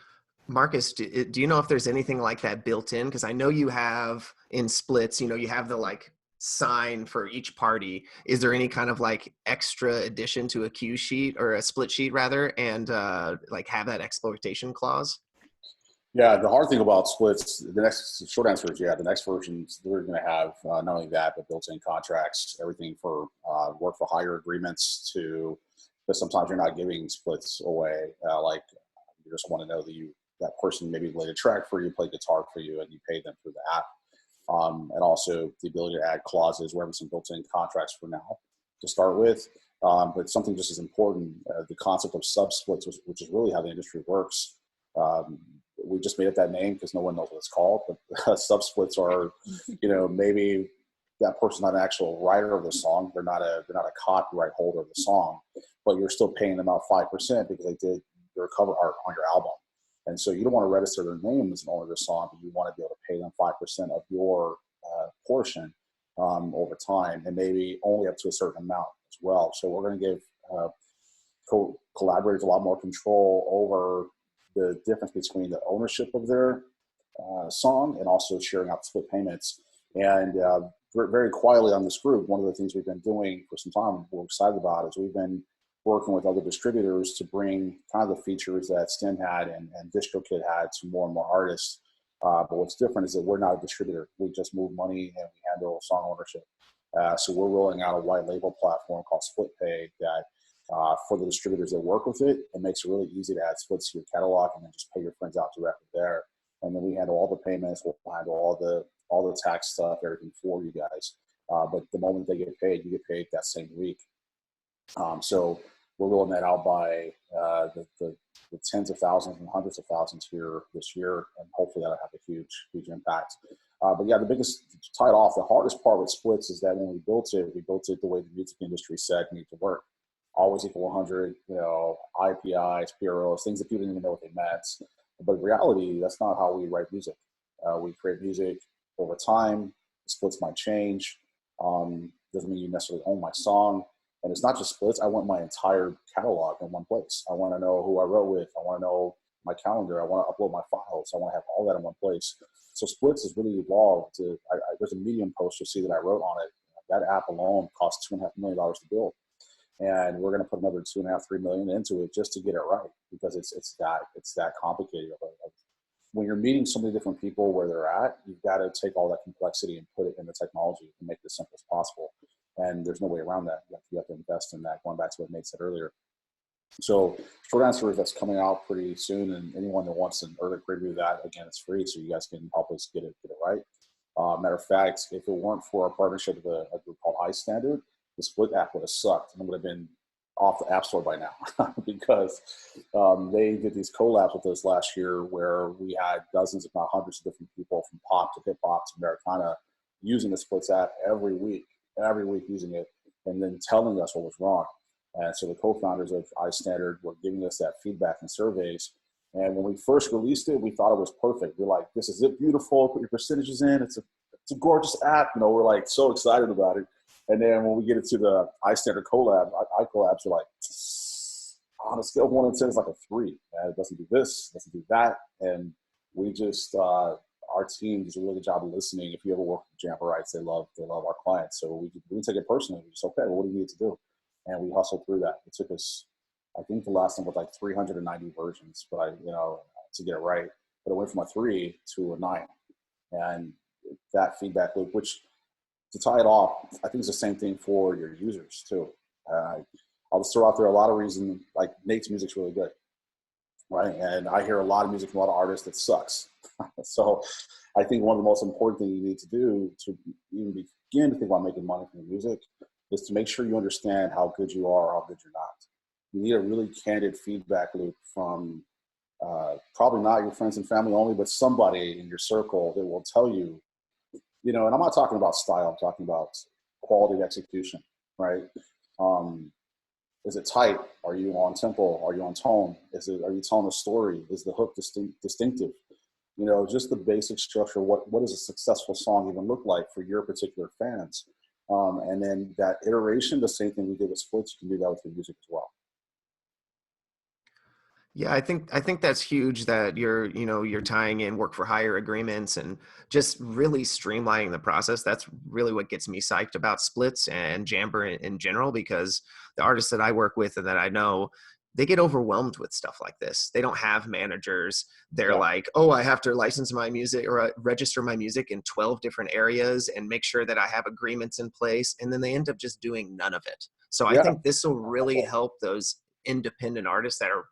Marcus, do you know if there's anything like that built in? Because I know you have in splits, you have the like sign for each party. Is there any kind of like extra addition to a cue sheet or a split sheet rather, and like have that exploitation clause? Yeah, the hard thing about splits, the next short answer is the next versions, they're going to have not only that, but built-in contracts, everything for work for hire agreements because sometimes you're not giving splits away. Like you just want to know that person maybe laid a track for you, played guitar for you, and you paid them through the app. And also the ability to add clauses, we're having some built-in contracts for now to start with. But something just as important, the concept of sub-splits, which is really how the industry works. We just made up that name because no one knows what it's called, but sub-splits are, maybe that person's not an actual writer of the song. They're not a copyright holder of the song, but you're still paying them out 5% because they did your cover art on your album. And so you don't want to register their name as an owner of the song, but you want to be able to pay them 5% of your portion over time, and maybe only up to a certain amount as well. So we're going to give collaborators a lot more control over the difference between the ownership of their song and also sharing out split payments. And very quietly on this group, one of the things we've been doing for some time, we're excited about, is we've been working with other distributors to bring kind of the features that Stim had and DistroKid had to more and more artists. But what's different is that we're not a distributor. We just move money and we handle song ownership. So we're rolling out a white label platform called SplitPay that for the distributors that work with it, it makes it really easy to add splits to your catalog and then just pay your friends out directly there. And then we handle all the payments, we'll handle all the tax stuff, everything for you guys. But the moment they get paid, you get paid that same week. So we're rolling that out by the tens of thousands and hundreds of thousands here this year, and hopefully that'll have a huge impact. But yeah, the biggest, to tie it off, the hardest part with splits is that when we built it the way the music industry said it needed to work. always equal 100, IPIs, PROs, things that people didn't even know what they meant. But in reality, that's not how we write music. We create music over time. The splits might change. Doesn't mean you necessarily own my song. And it's not just splits. I want my entire catalog in one place. I want to know who I wrote with. I want to know my calendar. I want to upload my files. I want to have all that in one place. So splits has really evolved to, there's a Medium post you'll see that I wrote on it. That app alone costs $2.5 million to build. And we're going to put another 2.5, 3 million into it just to get it right, because it's that complicated. When you're meeting so many different people where they're at, you've got to take all that complexity and put it in the technology and make it as simple as possible. And there's no way around that. You have to invest in that, going back to what Nate said earlier. So short answer is that's coming out pretty soon. And anyone that wants an early preview of that, again, it's free. So you guys can help us get it right. Matter of fact, if it weren't for our partnership with a group called iStandard, the split app would have sucked and would have been off the App Store by now because they did these collabs with us last year where we had dozens, if not hundreds of different people from pop to hip hop to Americana using the Splits app every week using it and then telling us what was wrong. And so the co-founders of iStandard were giving us that feedback and surveys. And when we first released it, we thought it was perfect. We're like, this is it, beautiful, put your percentages in. It's a gorgeous app. We're like so excited about it. And then when we get into the iStandard collab, iCollabs are like, on a scale of 1 to 10, it's like a 3. It doesn't do this, doesn't do that. And we just, our team does a really good job of listening. If you ever work with Jammerites, they love our clients. So we didn't take it personally. We just, okay, well, what do you need to do? And we hustled through that. It took us, I think the last one was like 390 versions, but to get it right. But it went from a 3 to a 9. And that feedback loop, which, to tie it off, I think it's the same thing for your users too. I'll just throw out there a lot of reasons, like Nate's music's really good, right? And I hear a lot of music from a lot of artists that sucks. So I think one of the most important things you need to do to even begin to think about making money from your music is to make sure you understand how good you are or how good you're not. You need a really candid feedback loop from probably not your friends and family only, but somebody in your circle that will tell you, and I'm not talking about style, I'm talking about quality of execution, right? Is it tight? Are you on tempo? Are you on tone? Are you telling a story? Is the hook distinctive? Just the basic structure. What does a successful song even look like for your particular fans? And then that iteration, the same thing we did with Splits, you can do that with your music as well. Yeah, I think that's huge that you're tying in work for hire agreements and just really streamlining the process. That's really what gets me psyched about Splits and Jamber in general, because the artists that I work with and that I know, they get overwhelmed with stuff like this. They don't have managers. They're like, oh, I have to license my music or register my music in 12 different areas and make sure that I have agreements in place. And then they end up just doing none of it. So I think this will really help those independent artists that are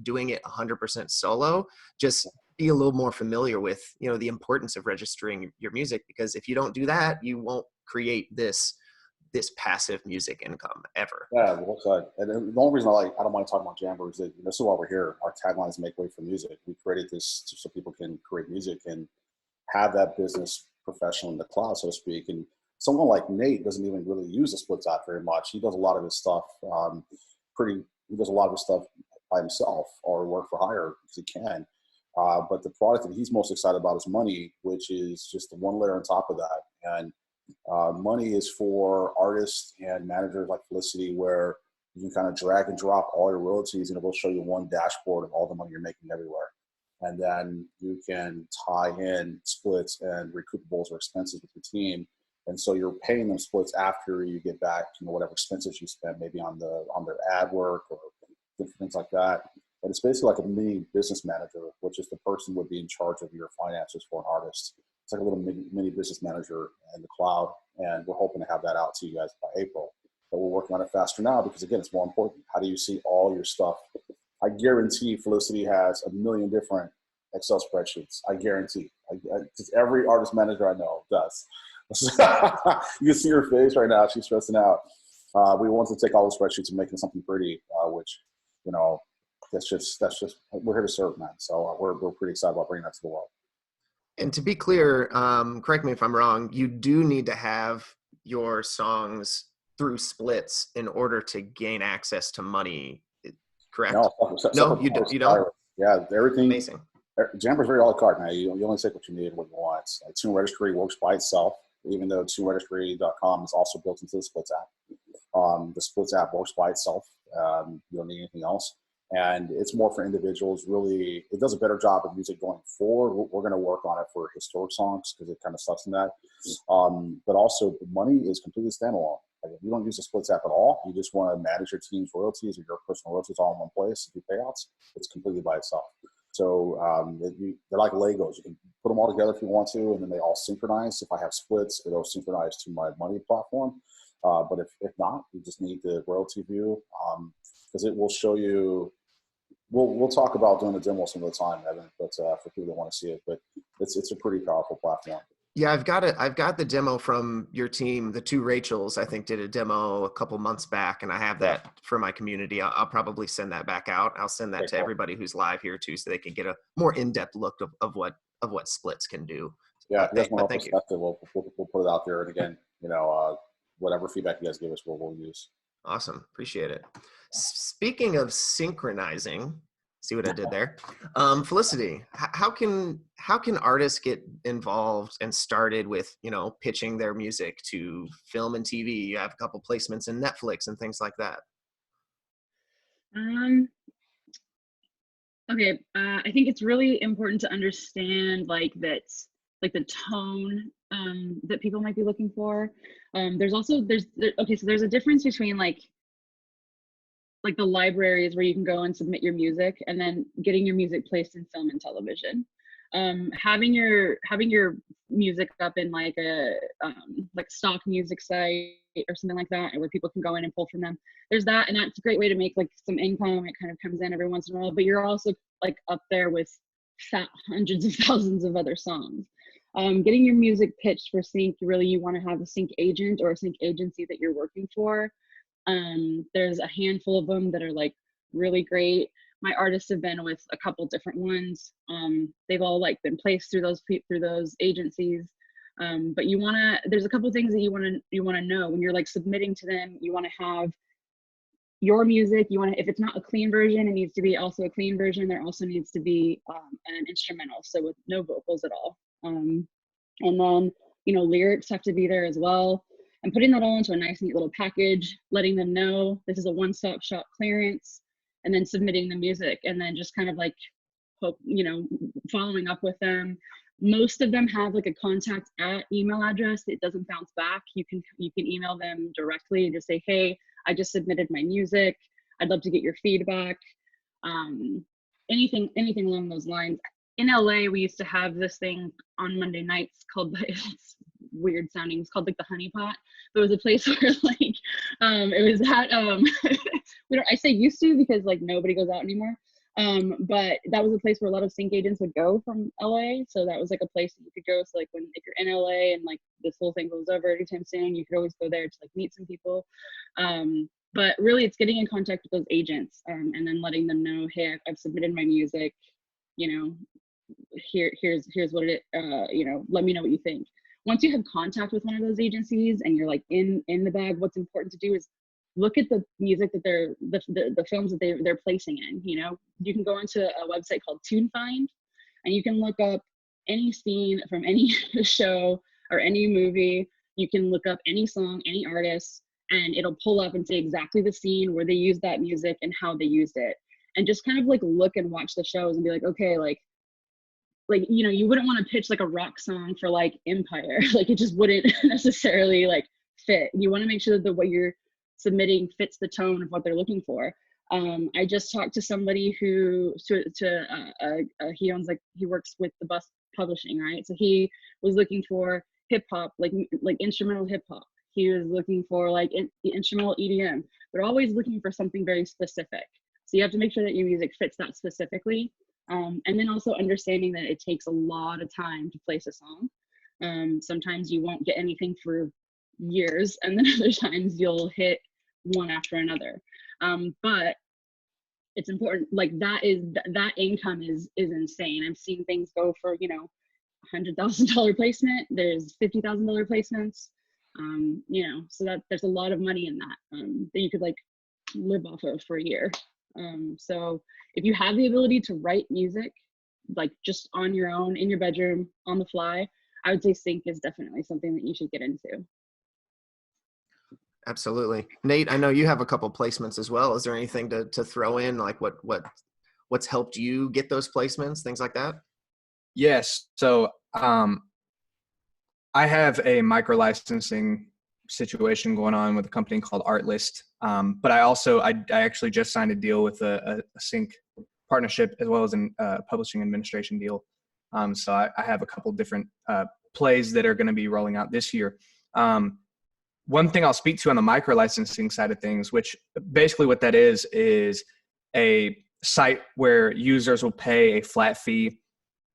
doing it 100% solo, just be a little more familiar with, the importance of registering your music, because if you don't do that, you won't create this passive music income ever. Yeah, well said. And the only reason I don't mind talking about Jamber is that this is why we're here. Our tagline is "Make Way for Music." We created this so people can create music and have that business professional in the cloud, so to speak. And someone like Nate doesn't even really use the Splits app very much. He does a lot of his stuff he does a lot of his stuff by himself or work for hire because he can. But the product that he's most excited about is Money, which is just one layer on top of that. And Money is for artists and managers like Felicity, where you can kind of drag and drop all your royalties and it will show you one dashboard of all the money you're making everywhere. And then you can tie in splits and recoupables or expenses with your team. And so you're paying them splits after you get back, whatever expenses you spent, maybe on their ad work or different things like that. And it's basically like a mini business manager, which is the person would be in charge of your finances for an artist. It's like a little mini business manager in the cloud. And we're hoping to have that out to you guys by April. But we're working on it faster now because, again, it's more important. How do you see all your stuff? I guarantee Felicity has a million different Excel spreadsheets. I guarantee. Because every artist manager I know does. You can see her face right now. She's stressing out. We want to take all the spreadsheets and make it something pretty, which, that's just we're here to serve, man. So we're pretty excited about bringing that to the world. And to be clear, correct me if I'm wrong, you do need to have your songs through splits in order to gain access to money, correct? No, No, you don't? Yeah, everything. Amazing. Jamber's very a la carte now. You only take what you need and what you want. Like Tune Registry works by itself, even though TuneRegistry.com is also built into the Splits app. The Splits app works by itself. You don't need anything else. And it's more for individuals. Really, it does a better job of music going forward. We're going to work on it for historic songs because it kind of sucks in that. But also, the money is completely standalone. Like if you don't use the Splits app at all, you just want to manage your team's royalties or your personal royalties all in one place, do payouts, it's completely by itself. So they're like Legos. You can put them all together if you want to, and then they all synchronize. If I have splits, it'll synchronize to my money platform. But if not, you just need the royalty view because it will show you. We'll talk about doing a demo some of the time, Evan, but for people that want to see it, but it's a pretty powerful platform. Yeah, I've got the demo from your team. The two Rachels, I think, did a demo a couple months back, and I have that for my community. I'll probably send that back out. I'll send that to everybody who's live here too, so they can get a more in-depth look of what splits can do. Yeah, if you guys want our perspective, we'll put it out there. And again, whatever feedback you guys give us, we'll use. Awesome, appreciate it. Speaking of synchronizing, see what I did there? Felicity, how can artists get involved and started with, pitching their music to film and TV? You have a couple placements in Netflix and things like that. Okay, I think it's really important to understand the tone that people might be looking for. There's a difference between like the libraries where you can go and submit your music and then getting your music placed in film and television. Having your music up in like a stock music site or something like that, where people can go in and pull from them. There's that, and that's a great way to make like some income. It kind of comes in every once in a while, but you're also like up there with hundreds of thousands of other songs. Getting your music pitched for sync, really you want to have a sync agent or a sync agency that you're working for. There's a handful of them that are like really great. My artists have been with a couple different ones. They've all like been placed through those agencies. But there's a couple things that you want to know when you're like submitting to them. You want to have your music. If it's not a clean version, it needs to be also a clean version. There also needs to be an instrumental, so with no vocals at all. And then lyrics have to be there as well. And putting that all into a nice, neat little package, letting them know this is a one-stop shop clearance, and then submitting the music, and then just kind of like following up with them. Most of them have like a contact @ email address. It doesn't bounce back. You can email them directly and just say, hey, I just submitted my music. I'd love to get your feedback. Anything along those lines. In LA, we used to have this thing on Monday nights called, it's weird sounding, it's called like the Honey Pot. There was a place where like it was that I say used to because like nobody goes out anymore. But that was a place where a lot of sync agents would go from LA. So that was like a place that you could go. So like if you're in LA and like this whole thing goes over anytime soon, you could always go there to like meet some people. But really it's getting in contact with those agents and then letting them know, hey, I've submitted my music, here's what it, let me know what you think. Once you have contact with one of those agencies and you're like in the bag, what's important to do is look at the music that the films that they're placing in. You can go into a website called TuneFind, and you can look up any scene from any show or any movie. You can look up any song, any artist, and it'll pull up and say exactly the scene where they used that music and how they used it. And just kind of like look and watch the shows and be like, okay, like you wouldn't want to pitch like a rock song for like Empire. Like it just wouldn't necessarily like fit. You want to make sure that what you're submitting fits the tone of what they're looking for. I just talked to somebody who he owns he works with the Bus Publishing, right? So he was looking for hip hop, like instrumental hip hop. He was looking for like instrumental EDM. They're always looking for something very specific. So you have to make sure that your music fits that specifically. And then also understanding that it takes a lot of time to place a song. Sometimes you won't get anything for years, and then other times you'll hit one after another. But it's important, like that income is insane. I've seen things go for $100,000 placement. There's $50,000 placements. So that there's a lot of money in that, that you could like live off of for a year. So if you have the ability to write music, like just on your own, in your bedroom, on the fly, I would say sync is definitely something that you should get into. Absolutely. Nate, I know you have a couple placements as well. Is there anything to throw in, like what's helped you get those placements, things like that? Yes. So I have a micro licensing situation going on with a company called Artlist. But I actually just signed a deal with a sync partnership as well as a publishing administration deal. So I have a couple different plays that are going to be rolling out this year. One thing I'll speak to on the micro licensing side of things, which basically what that is a site where users will pay a flat fee,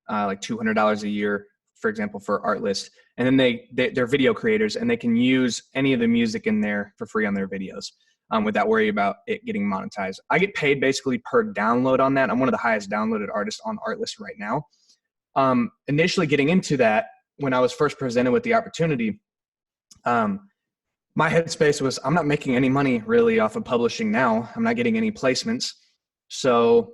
like $200 a year, for example, for Artlist. And then they're video creators, and they can use any of the music in there for free on their videos without worrying about it getting monetized. I get paid basically per download on that. I'm one of the highest downloaded artists on Artlist right now. Initially getting into that, when I was first presented with the opportunity, my headspace was, I'm not making any money really off of publishing now. I'm not getting any placements. So,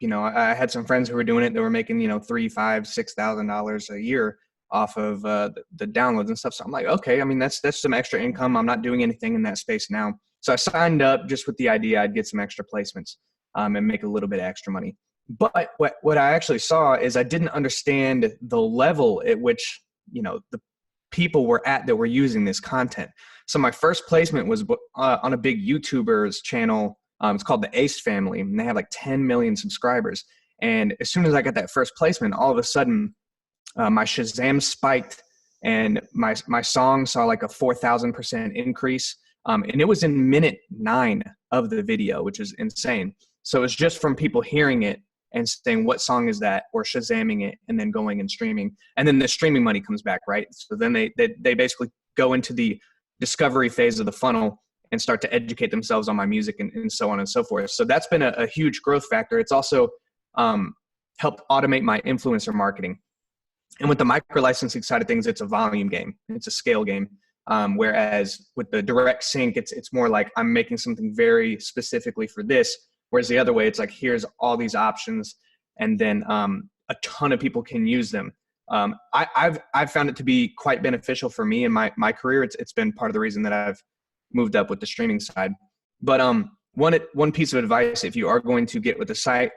I had some friends who were doing it. They were making, $3,000, $5,000, $6,000 a year off of the downloads and stuff. So I'm like, okay, that's some extra income. I'm not doing anything in that space now. So I signed up just with the idea I'd get some extra placements and make a little bit of extra money. But what I actually saw is I didn't understand the level at which, the people were at that were using this content. So my first placement was on a big YouTuber's channel. It's called the Ace Family, and they have like 10 million subscribers. And as soon as I got that first placement, all of a sudden my Shazam spiked, and my song saw like a 4,000% increase. And it was in minute 9 of the video, which is insane. So it's just from people hearing it and saying, what song is that? Or Shazamming it and then going and streaming. And then the streaming money comes back, right? So then they basically go into the discovery phase of the funnel and start to educate themselves on my music and so on and so forth. So that's been a huge growth factor. It's also helped automate my influencer marketing. And with the micro licensing side of things, it's a volume game. It's a scale game. Whereas with the direct sync, it's more like I'm making something very specifically for this. Whereas the other way, it's like, here's all these options, and then a ton of people can use them. I've found it to be quite beneficial for me in my career. It's been part of the reason that I've moved up with the streaming side. But one piece of advice, if you are going to get with a site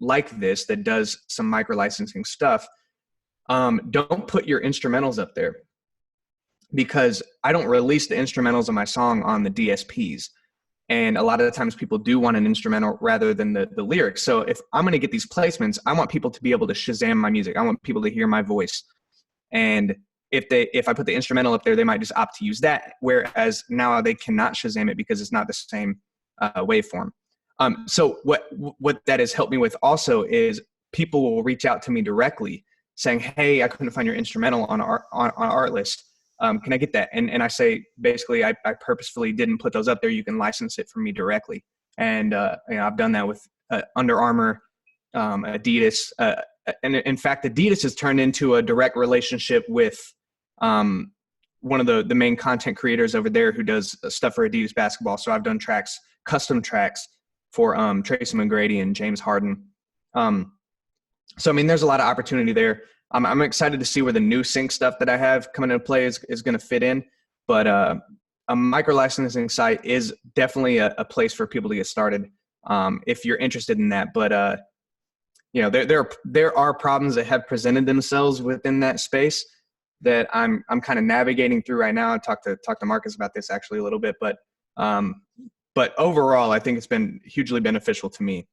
like this that does some micro licensing stuff, don't put your instrumentals up there, because I don't release the instrumentals of my song on the DSPs. And a lot of the times people do want an instrumental rather than the lyrics. So if I'm going to get these placements, I want people to be able to Shazam my music. I want people to hear my voice. And if I put the instrumental up there, they might just opt to use that. Whereas now they cannot Shazam it because it's not the same waveform. So what that has helped me with also is people will reach out to me directly saying, hey, I couldn't find your instrumental on Artlist. Can I get that? And I say, basically, I purposefully didn't put those up there. You can license it from me directly. And I've done that with Under Armour, Adidas. And in fact, Adidas has turned into a direct relationship with one of the main content creators over there who does stuff for Adidas basketball. So I've done custom tracks for Tracy McGrady and James Harden. So, there's a lot of opportunity there. I'm excited to see where the new sync stuff that I have coming into play is going to fit in. But a micro licensing site is definitely a place for people to get started if you're interested in that. But there are problems that have presented themselves within that space that I'm kind of navigating through right now. I talked to Marcus about this actually a little bit, but overall, I think it's been hugely beneficial to me.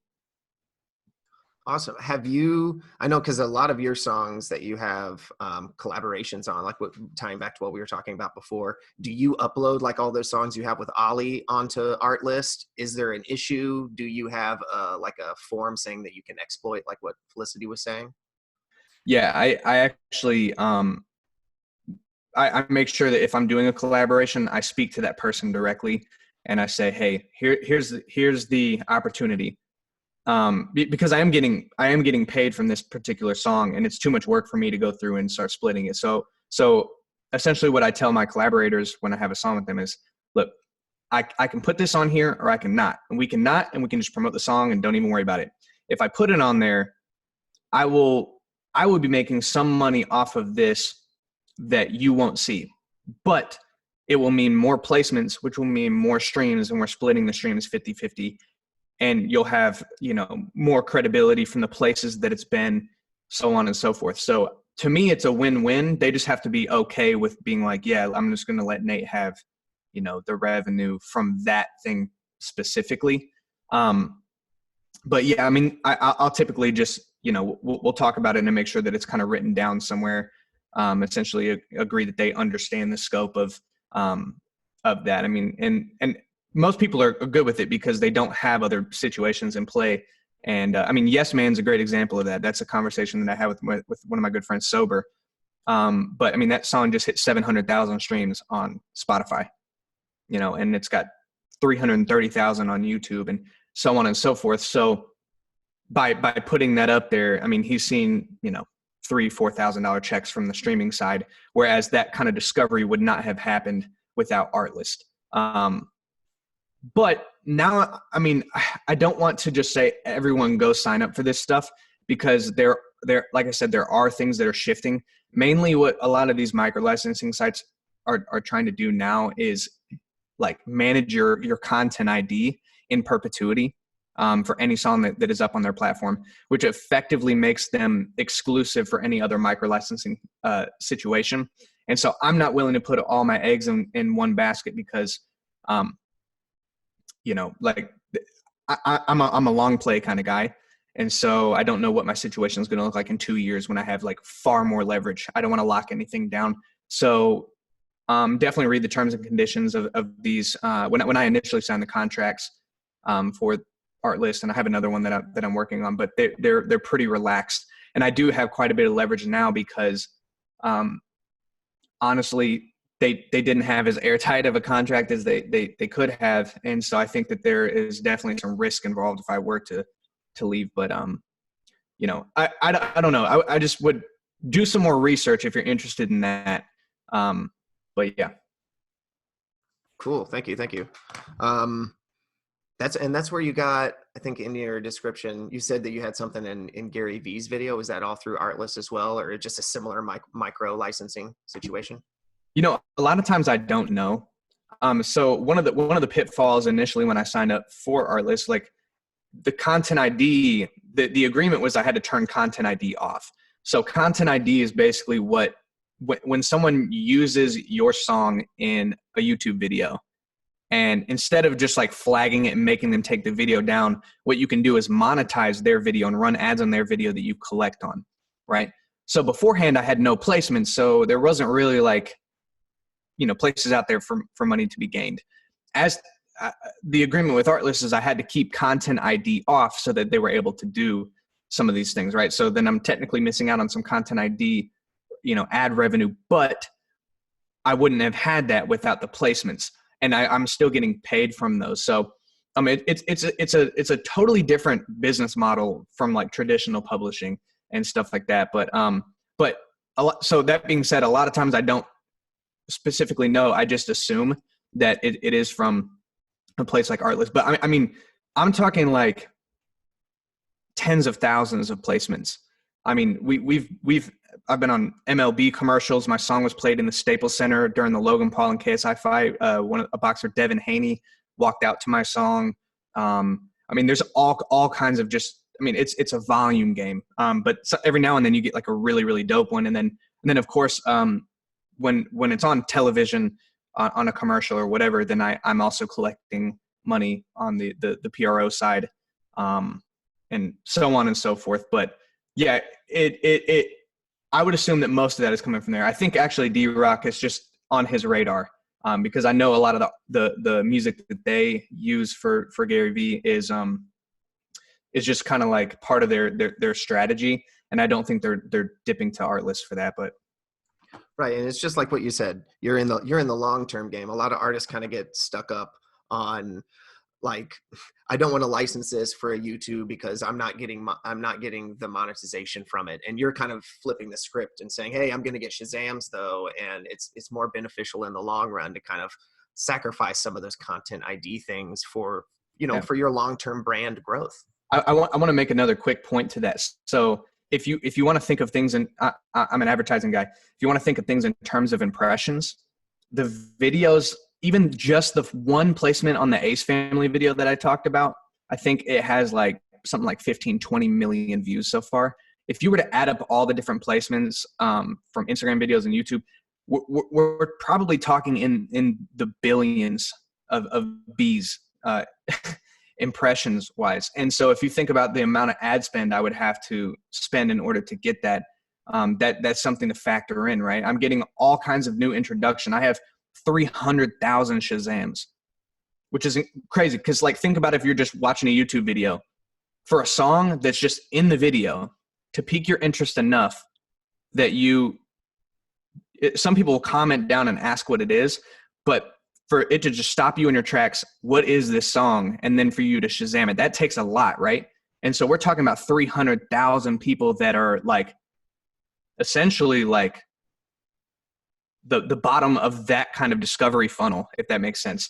Awesome. I know, because a lot of your songs that you have collaborations on, like tying back to what we were talking about before, do you upload like all those songs you have with Ollie onto Artlist? Is there an issue? Do you have like a form saying that you can exploit, like what Felicity was saying? Yeah, I actually, I make sure that if I'm doing a collaboration, I speak to that person directly and I say, hey, here's the opportunity. Because I am getting paid from this particular song, and it's too much work for me to go through and start splitting it. So essentially what I tell my collaborators when I have a song with them is, look, I can put this on here or I can not. And we can not, and we can just promote the song and don't even worry about it. If I put it on there, I will be making some money off of this that you won't see. But it will mean more placements, which will mean more streams, and we're splitting the streams 50-50. And you'll have, more credibility from the places that it's been, so on and so forth. So to me, it's a win-win. They just have to be okay with being like, yeah, I'm just going to let Nate have, the revenue from that thing specifically. But yeah, I mean, I'll typically just, we'll talk about it and make sure that it's kind of written down somewhere. Essentially agree that they understand the scope of that. I mean, and most people are good with it because they don't have other situations in play. And I mean, Yes Man's a great example of that. That's a conversation that I had with one of my good friends, Sober. But I mean, that song just hit 700,000 streams on Spotify, and it's got 330,000 on YouTube and so on and so forth. So by putting that up there, I mean, he's seen, $3,000-$4,000 checks from the streaming side, whereas that kind of discovery would not have happened without Artlist. But now, I mean, I don't want to just say everyone go sign up for this stuff, because there, like I said, there are things that are shifting. Mainly what a lot of these micro licensing sites are trying to do now is like manage your content ID in perpetuity for any song that is up on their platform, which effectively makes them exclusive for any other micro licensing situation. And so I'm not willing to put all my eggs in one basket because, like I'm a long play kind of guy. And so I don't know what my situation is going to look like in 2 years when I have like far more leverage. I don't want to lock anything down. So definitely read the terms and conditions of these. When I initially signed the contracts for Artlist, and I have another one that I'm working on, but they're pretty relaxed. And I do have quite a bit of leverage now because honestly, they didn't have as airtight of a contract as they could have. And so I think that there is definitely some risk involved if I were to leave. But, I don't know. I just would do some more research if you're interested in that. But yeah. Cool. Thank you. That's where you got, I think in your description, you said that you had something in Gary V's video. Was that all through Artlist as well, or just a similar micro licensing situation? A lot of times I don't know. So one of the pitfalls initially when I signed up for Artlist, like the content ID, the agreement was I had to turn content ID off. So content ID is basically when someone uses your song in a YouTube video, and instead of just like flagging it and making them take the video down, what you can do is monetize their video and run ads on their video that you collect on, right? So beforehand I had no placements, so there wasn't really like, places out there for money to be gained. As the agreement with Artlist is I had to keep content ID off so that they were able to do some of these things, right? So then I'm technically missing out on some content ID, ad revenue, but I wouldn't have had that without the placements, and I'm still getting paid from those. So it's a totally different business model from like traditional publishing and stuff like that. But so that being said, a lot of times I don't specifically know. I just assume that it is from a place like Artlist. But I mean, I'm talking like tens of thousands of placements. I mean, I've been on MLB commercials. My song was played in the Staples Center during the Logan Paul and KSI fight. A boxer, Devin Haney, walked out to my song. I mean, there's all kinds of just. I mean, it's a volume game. But every now and then you get like a really, really dope one, and then of course, when it's on television on a commercial or whatever, then I'm also collecting money on the PRO side, and so on and so forth. But yeah, I would assume that most of that is coming from there. I think actually D-Rock is just on his radar, because I know a lot of the music that they use for Gary Vee is just kind of like part of their strategy, and I don't think they're dipping to Artlist for that. But right, and it's just like what you said. You're in the long-term game. A lot of artists kind of get stuck up on like, I don't want to license this for a YouTube because I'm not getting the monetization from it. And you're kind of flipping the script and saying, hey, I'm going to get Shazams though. And it's more beneficial in the long run to kind of sacrifice some of those content ID things for, Yeah. for your long-term brand growth. I want to make another quick point to that. So if you want to think of things I'm an advertising guy. If you want to think of things in terms of impressions, the videos, even just the one placement on the Ace Family video that I talked about, I think it has like something like 15, 20 million views so far. If you were to add up all the different placements from Instagram videos and YouTube, we're probably talking in the billions of bees impressions wise. And so if you think about the amount of ad spend I would have to spend in order to get that, that's something to factor in, right? I'm getting all kinds of new introduction. I have 300,000 Shazams, which is crazy. Because like, think about if you're just watching a YouTube video for a song that's just in the video to pique your interest enough that some people will comment down and ask what it is, but for it to just stop you in your tracks, what is this song? And then for you to Shazam it, that takes a lot, right? And so we're talking about 300,000 people that are like, essentially like the bottom of that kind of discovery funnel, if that makes sense.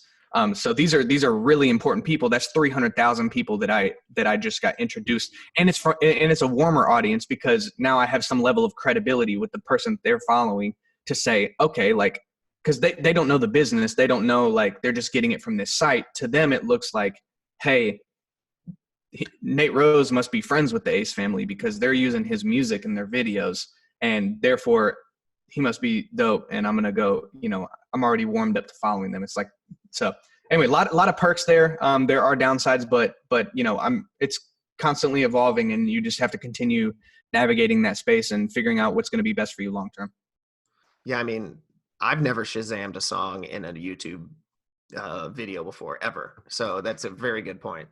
So these are really important people. That's 300,000 people that I just got introduced, and it's a warmer audience because now I have some level of credibility with the person they're following to say, okay, like, because they don't know the business, they don't know, like, they're just getting it from this site. To them, it looks like, hey, Nate Rose must be friends with the Ace Family because they're using his music in their videos, and therefore he must be dope. And I'm gonna go, I'm already warmed up to following them. It's like, so anyway, a lot of perks there. There are downsides, but it's constantly evolving, and you just have to continue navigating that space and figuring out what's going to be best for you long term. Yeah, I mean, I've never Shazammed a song in a YouTube video before, ever. So that's a very good point.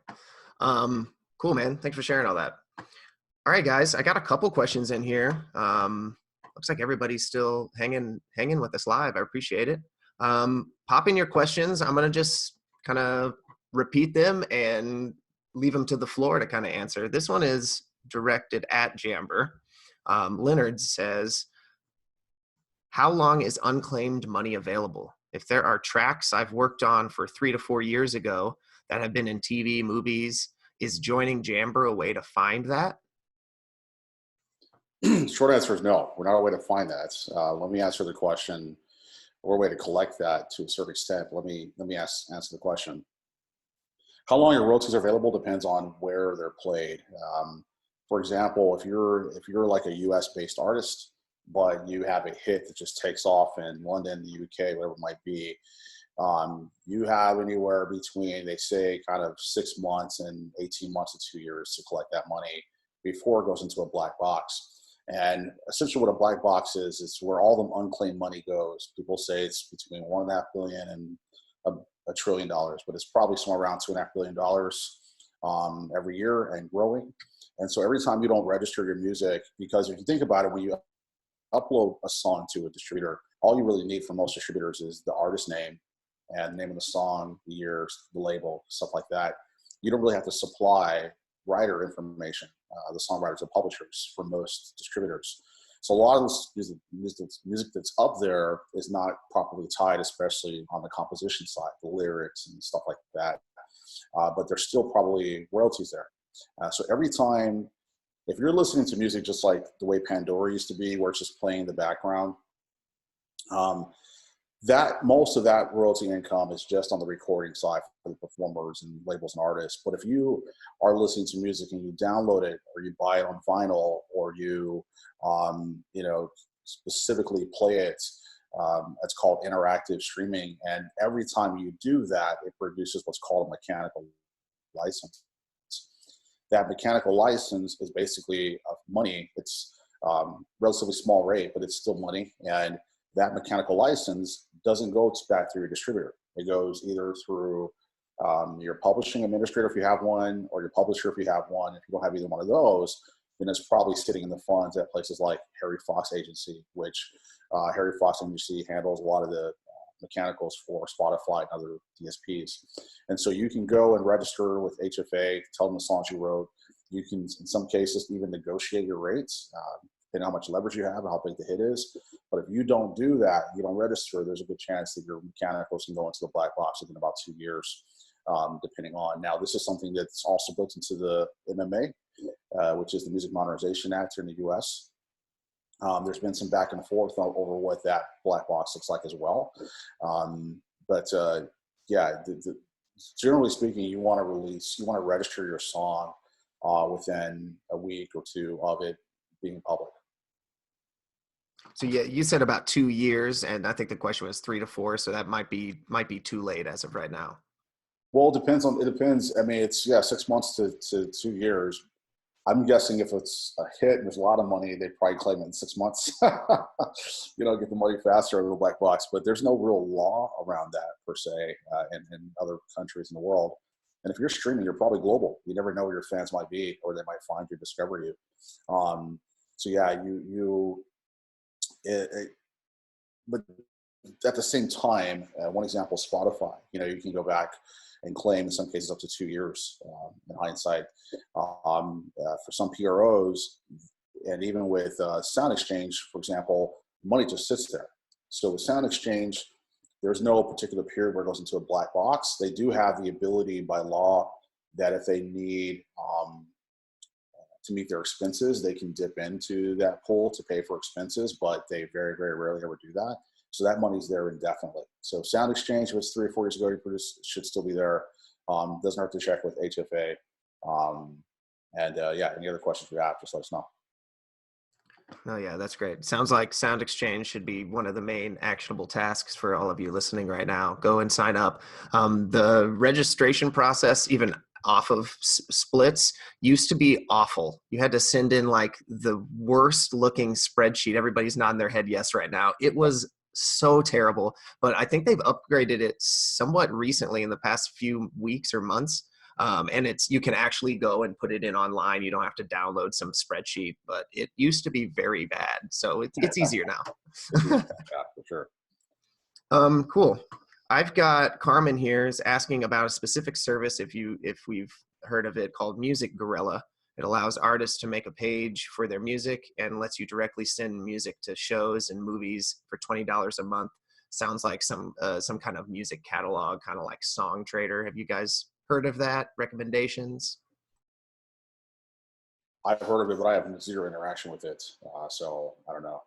Cool, man. Thanks for sharing all that. All right, guys, I got a couple questions in here. Looks like everybody's still hanging with us live. I appreciate it. Pop in your questions. I'm going to just kind of repeat them and leave them to the floor to kind of answer. This one is directed at Jamber. Leonard says, how long is unclaimed money available? If there are tracks I've worked on for 3 to 4 years ago that have been in TV, movies, is joining Jamber a way to find that? Short answer is no. We're not a way to find that. Let me answer the question. We're a way to collect that to a certain extent. Let me answer the question. How long your royalties are available depends on where they're played. For example, if you're like a U.S. based artist, but you have a hit that just takes off in London, the UK, whatever it might be, you have anywhere between, they say, kind of 6 months and 18 months to 2 years to collect that money before it goes into a black box. And essentially what a black box is, it's where all the unclaimed money goes. People say it's between $1.5 billion and $1 trillion, but it's probably somewhere around $2.5 billion every year and growing. And so every time you don't register your music, because if you think about it, when you upload a song to a distributor, all you really need from most distributors is the artist name and the name of the song, the years, the label, stuff like that. You don't really have to supply writer information, the songwriters, the publishers, for most distributors. So a lot of this music that's up there is not properly tied, especially on the composition side, the lyrics and stuff like that. But there's still probably royalties there. So every time, if you're listening to music just like the way Pandora used to be, where it's just playing in the background, that most of that royalty income is just on the recording side for the performers and labels and artists. But if you are listening to music and you download it, or you buy it on vinyl, or you specifically play it, it's called interactive streaming. And every time you do that, it produces what's called a mechanical license. That mechanical license is basically money. It's relatively small rate, but it's still money. And that mechanical license doesn't go back through your distributor. It goes either through your publishing administrator if you have one, or your publisher if you have one. If you don't have either one of those, then it's probably sitting in the funds at places like Harry Fox Agency, which Harry Fox Agency handles a lot of the mechanicals for Spotify and other DSPs. And so you can go and register with HFA, tell them the songs you wrote. You can, in some cases, even negotiate your rates, depending on how much leverage you have and how big the hit is. But if you don't do that, you don't register, there's a good chance that your mechanicals can go into the black box within about 2 years, depending on. Now, this is something that's also built into the MMA, which is the Music Modernization Act here in the US. There's been some back and forth over what that black box looks like as well. Generally speaking, you want to register your song within a week or two of it being public. So yeah, you said about 2 years, and I think the question was 3 to 4. So that might be too late as of right now. Well, it depends. I mean, it's 6 months to 2 years. I'm guessing if it's a hit and there's a lot of money, they probably claim it in 6 months. Get the money faster out of the black box. But there's no real law around that per se in other countries in the world. And if you're streaming, you're probably global. You never know where your fans might be, or they might find you, discover you. But at the same time, one example is Spotify. You can go back and claim in some cases up to 2 years in hindsight. For some PROs, and even with Sound Exchange, for example, money just sits there. So with Sound Exchange, there's no particular period where it goes into a black box. They do have the ability by law that if they need to meet their expenses, they can dip into that pool to pay for expenses, but they very, very rarely ever do that. So that money's there indefinitely. So Sound Exchange, which 3 or 4 years ago you produced, should still be there. Doesn't hurt to check with HFA. Any other questions you have, just let us know. Oh yeah, that's great. Sounds like Sound Exchange should be one of the main actionable tasks for all of you listening right now. Go and sign up. The registration process, even off of splits, used to be awful. You had to send in like the worst looking spreadsheet. Everybody's nodding their head yes right now. It was so terrible, but I think they've upgraded it somewhat recently in the past few weeks or months. And you can actually go and put it in online. You don't have to download some spreadsheet, but it used to be very bad. So it's easier now. Yeah, for sure. Cool. I've got Carmen here is asking about a specific service, if we've heard of it, called Music Gorilla. It allows artists to make a page for their music and lets you directly send music to shows and movies for $20 a month. Sounds like some kind of music catalog, kind of like Song Trader. Have you guys heard of that? Recommendations? I've heard of it, but I have zero interaction with it. So I don't know.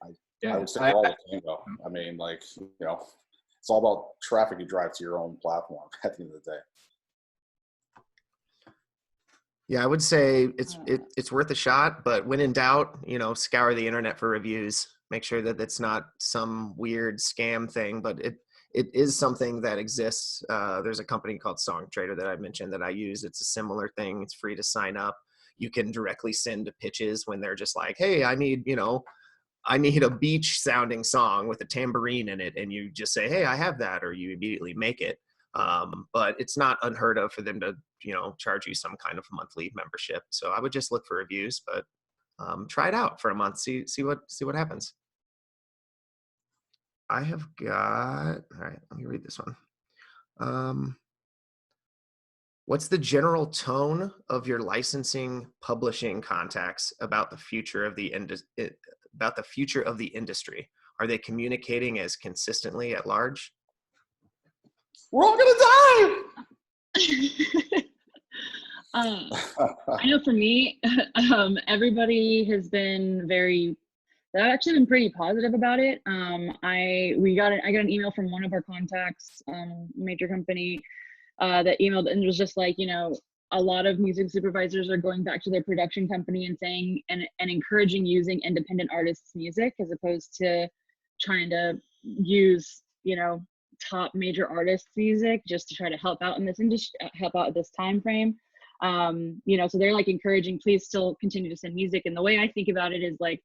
I would say all the same though. I mean, it's all about traffic you drive to your own platform at the end of the day. Yeah, I would say it's worth a shot, but when in doubt, scour the internet for reviews. Make sure that it's not some weird scam thing, but it is something that exists. There's a company called Song Trader that I mentioned that I use. It's a similar thing. It's free to sign up. You can directly send pitches when they're just like, hey, I need a beach sounding song with a tambourine in it. And you just say, hey, I have that, or you immediately make it. But it's not unheard of for them to, charge you some kind of monthly membership. So I would just look for reviews, but try it out for a month. See what happens. I have got, all right, let me read this one. What's the general tone of your licensing publishing contacts about the future of the industry? Are they communicating as consistently at large? We're all gonna die. I know for me, everybody has been they've actually been pretty positive about it. I got an email from one of our contacts, major company, that emailed and was just like, a lot of music supervisors are going back to their production company and saying and encouraging using independent artists' music as opposed to trying to use, top major artists' music just to try to help out in this industry, help out at this time frame. So they're like encouraging, please still continue to send music. And the way I think about it is like,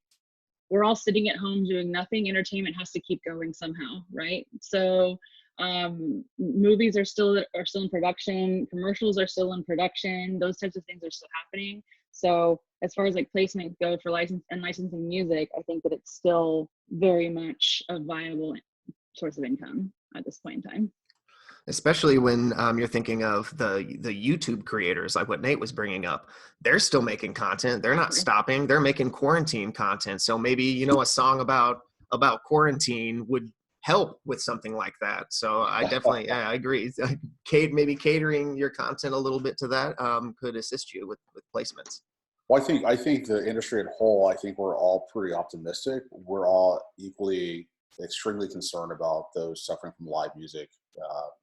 we're all sitting at home doing nothing. Entertainment has to keep going somehow, right? So movies are still in production, commercials are still in production, those types of things are still happening. So as far as like placements go for licensing music, I think that it's still very much a viable source of income at this point in time. Especially when you're thinking of the YouTube creators, like what Nate was bringing up. They're still making content. They're not stopping. They're making quarantine content. So maybe, you know, a song about quarantine would help with something like that. So I definitely, yeah, I agree. Maybe catering your content a little bit to that could assist you with placements. Well, I think the industry as a whole, I think we're all pretty optimistic. We're all equally extremely concerned about those suffering from live music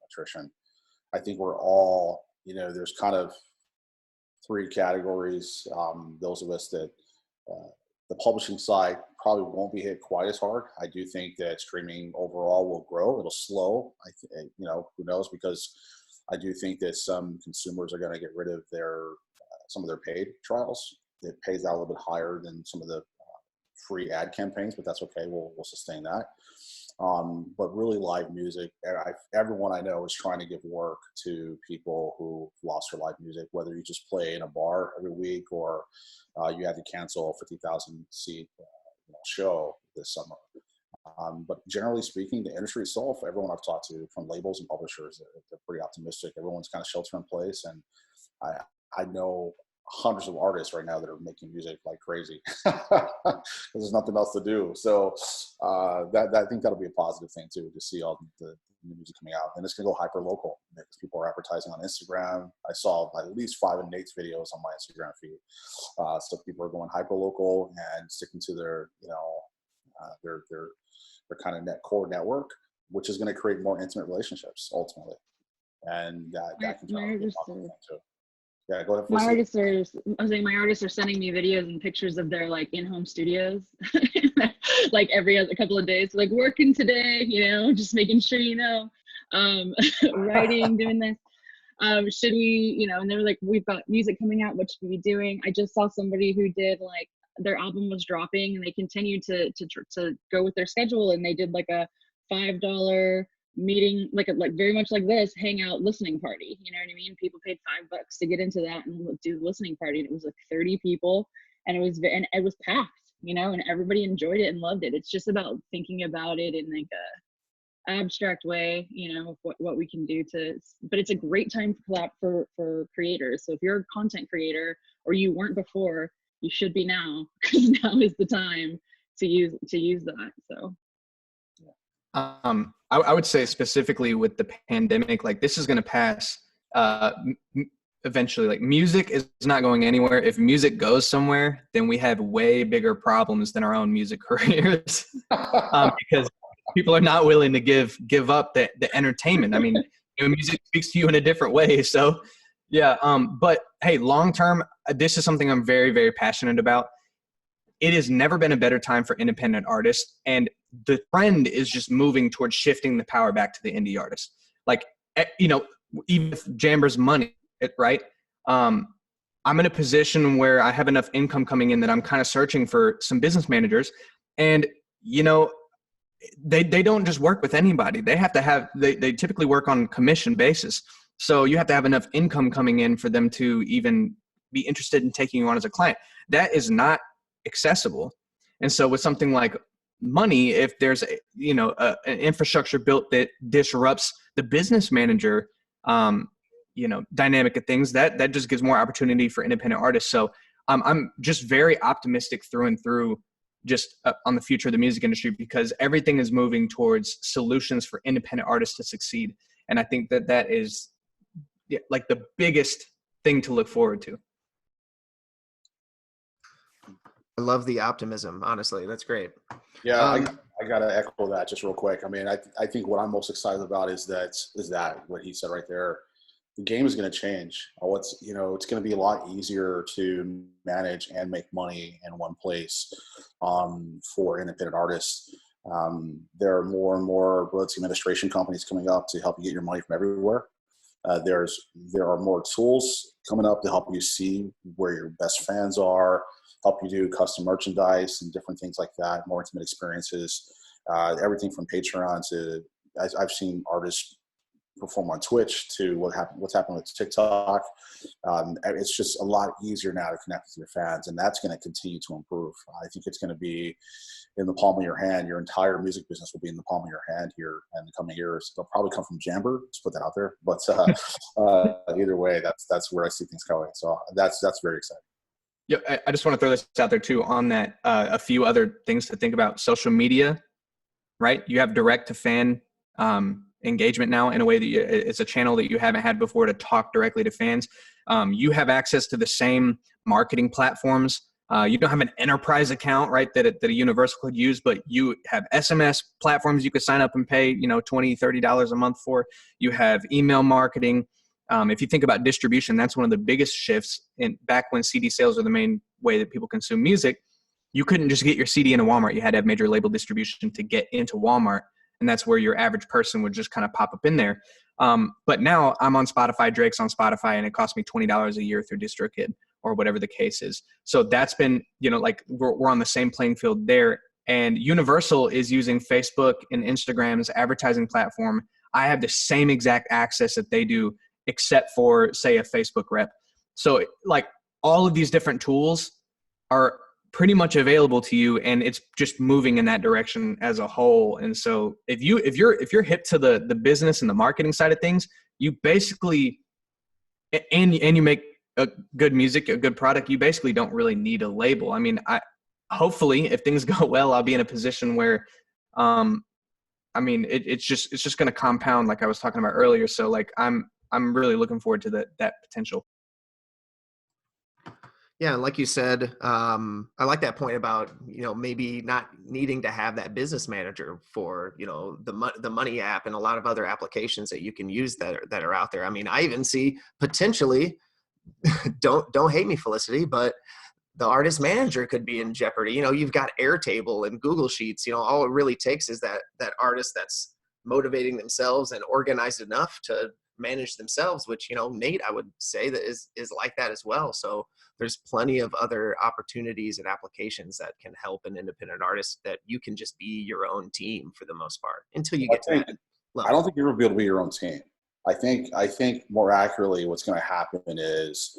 attrition. I think we're all, you know, there's kind of three categories. Those of us that the publishing side probably won't be hit quite as hard. I do think that streaming overall will grow. It'll slow. You know, who knows? Because I do think that some consumers are going to get rid of their some of their paid trials. It pays out a little bit higher than some of the free ad campaigns, but that's okay. We'll sustain that. But really, live music. Everyone I know is trying to give work to people who lost their live music. Whether you just play in a bar every week, or you had to cancel a 50,000 seat show this summer. But generally speaking, the industry itself, everyone I've talked to, from labels and publishers, they're pretty optimistic. Everyone's kind of shelter in place, and I know hundreds of artists right now that are making music like crazy. There's nothing else to do. So I think that'll be a positive thing too, to see all the new music coming out. And it's gonna go hyper local because people are advertising on Instagram. I saw at least 5 of Nate's videos on my Instagram feed. So people are going hyper local and sticking to their, you know, their kind of core network, which is going to create more intimate relationships ultimately. And that can be a positive thing too. Yeah, go ahead. My artists are sending me videos and pictures of their like in-home studios, like every other couple of days, like working today, you know, just making sure, you know, writing, doing this. Should we, you know, and they were like, we've got music coming out, what should we be doing? I just saw somebody who did like, their album was dropping and they continued to go with their schedule, and they did like a $5 meeting, like very much like this hangout listening party, you know what I mean? People paid $5 to get into that and do the listening party, and it was like 30 people, and it was packed, you know, and everybody enjoyed it and loved it. It's just about thinking about it in like a abstract way, you know, what we can do but it's a great time for creators. So if you're a content creator or you weren't before, you should be now, because now is the time to use that. So I would say specifically with the pandemic, like this is going to pass eventually. Like music is not going anywhere. If music goes somewhere, then we have way bigger problems than our own music careers, because people are not willing to give up the entertainment. I mean, you know, music speaks to you in a different way. So yeah. But hey, long term, this is something I'm very, very passionate about. It has never been a better time for independent artists, and the trend is just moving towards shifting the power back to the indie artist. Like, you know, even with Jamber's money, right? I'm in a position where I have enough income coming in that I'm kind of searching for some business managers, and you know, they don't just work with anybody. They have to have they typically work on commission basis. So you have to have enough income coming in for them to even be interested in taking you on as a client. That is not accessible. And so with something like money, if there's an infrastructure built that disrupts the business manager dynamic of things, that just gives more opportunity for independent artists. So I'm just very optimistic through and through just on the future of the music industry, because everything is moving towards solutions for independent artists to succeed. And I think that is like the biggest thing to look forward to. I love the optimism. Honestly, that's great. Yeah, I gotta echo that just real quick. I mean, I think what I'm most excited about is that what he said right there. The game is going to change. It's going to be a lot easier to manage and make money in one place for independent artists. There are more and more royalty administration companies coming up to help you get your money from everywhere. There are more tools coming up to help you see where your best fans are, help you do custom merchandise and different things like that, more intimate experiences, everything from Patreon to, I've seen artists perform on Twitch to what's happening with TikTok. It's just a lot easier now to connect with your fans, and that's going to continue to improve. I think it's going to be in the palm of your hand. Your entire music business will be in the palm of your hand here in the coming years. They'll probably come from Jamber. Let's put that out there. But either way, that's where I see things going. So that's very exciting. Yeah, I just want to throw this out there too on that. A few other things to think about: social media, right? You have direct to fan engagement now in a way that it's a channel that you haven't had before to talk directly to fans. You have access to the same marketing platforms. You don't have an enterprise account, right, that a Universal could use, but you have SMS platforms you could sign up and pay, $20, $30 a month for. You have email marketing. If you think about distribution, that's one of the biggest shifts. Back when CD sales are the main way that people consume music, you couldn't just get your CD into Walmart. You had to have major label distribution to get into Walmart. And that's where your average person would just kind of pop up in there. But now I'm on Spotify, Drake's on Spotify, and it costs me $20 a year through DistroKid or whatever the case is. So that's been, like we're on the same playing field there. And Universal is using Facebook and Instagram's advertising platform. I have the same exact access that they do, except for, say, a Facebook rep. So like all of these different tools are pretty much available to you, and it's just moving in that direction as a whole. And so if you're hip to the business and the marketing side of things, you basically and you make a good music, a good product, you basically don't really need a label. I mean, hopefully if things go well, I'll be in a position where it's just going to compound like I was talking about earlier. So like I'm really looking forward to that potential. Yeah, and like you said, I like that point about maybe not needing to have that business manager for the Money app and a lot of other applications that you can use that are out there. I mean, I even see potentially, don't hate me, Felicity, but the artist manager could be in jeopardy. You've got Airtable and Google Sheets. All it really takes is that artist that's motivating themselves and organized enough to manage themselves, which Nate, I would say that is like that as well. So there's plenty of other opportunities and applications that can help an independent artist, that you can just be your own team for the most part until you get to that level. I don't think you're going to be able to be your own team. I think more accurately what's going to happen is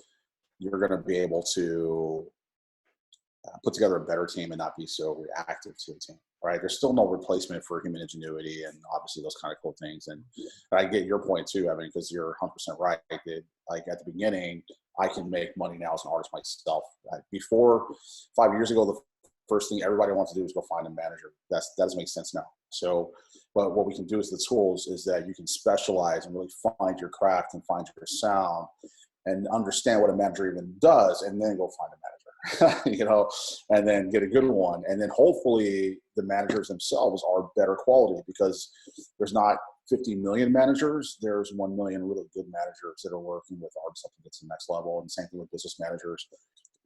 you're going to be able to put together a better team and not be so reactive to the team, right? There's still no replacement for human ingenuity and obviously those kind of cool things. And I get your point too, Evan, because you're 100% right. That like at the beginning, I can make money now as an artist myself. Before 5 years ago, the first thing everybody wants to do is go find a manager. That doesn't make sense now. So, but what we can do is the tools is that you can specialize and really find your craft and find your sound and understand what a manager even does, and then go find a manager, and then get a good one. And then hopefully the managers themselves are better quality, because there's not 50 million managers. There's 1 million really good managers that are working with artists up to get to the next level. And same thing with business managers.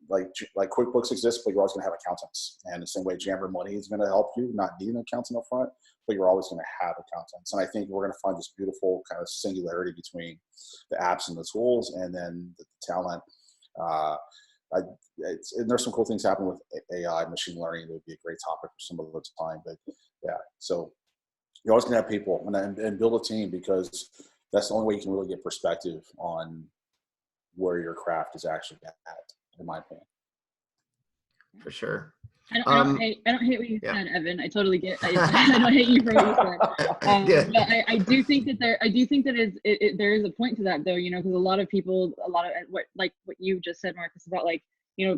Like QuickBooks exists, but you're always going to have accountants. And the same way Jammbermusic is going to help you, not need an accountant up front, but you're always going to have accountants. And I think we're going to find this beautiful kind of singularity between the apps and the tools, and then the talent. And there's some cool things happening with AI, machine learning. That would be a great topic for some other time. But yeah, so you're always going to have people and build a team, because that's the only way you can really get perspective on where your craft is actually at, in my opinion. For sure. I don't hate what you said, Evan. I totally get. I don't hate you for what you said. But I do think that there is a point to that, though. Because a lot of what you just said, Marcus, about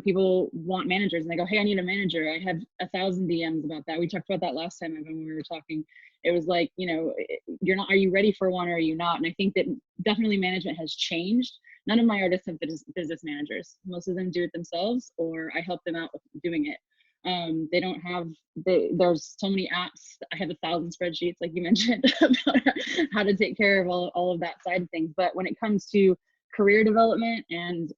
people want managers and they go, "Hey, I need a manager." I have 1,000 DMs about that. We talked about that last time, Evan, when we were talking. It was like, you're not. Are you ready for one, or are you not? And I think that definitely management has changed. None of my artists have business managers. Most of them do it themselves, or I help them out with doing it. They don't have, there's so many apps. I have 1,000 spreadsheets, like you mentioned, about how to take care of all of that side of things. But when it comes to career development and,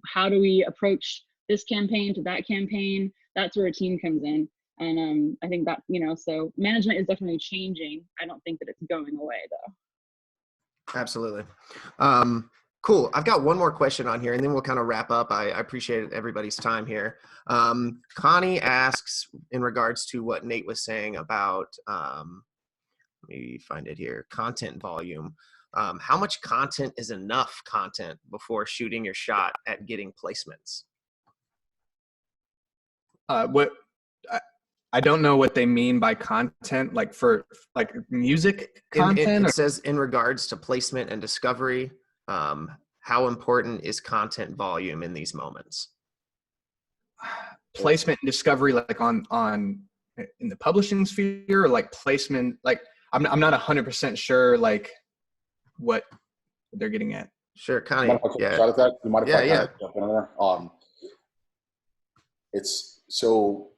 how do we approach this campaign to that campaign, that's where a team comes in. And I think that, so management is definitely changing. I don't think that it's going away, though. Absolutely. Cool. I've got one more question on here, and then we'll kind of wrap up. I appreciate everybody's time here. Connie asks, in regards to what Nate was saying about Let me find it here. Content volume. How much content is enough content before shooting your shot at getting placements? What I don't know what they mean by content, like for like music content. It says in regards to placement and discovery, how important is content volume in these moments? Placement and discovery, like on in the publishing sphere, or like placement, like I'm not 100% sure like what they're getting at. Sure, You mind Connie. if I take a Yeah, shot at that? You mind if I yeah. kind of jump in there? It's so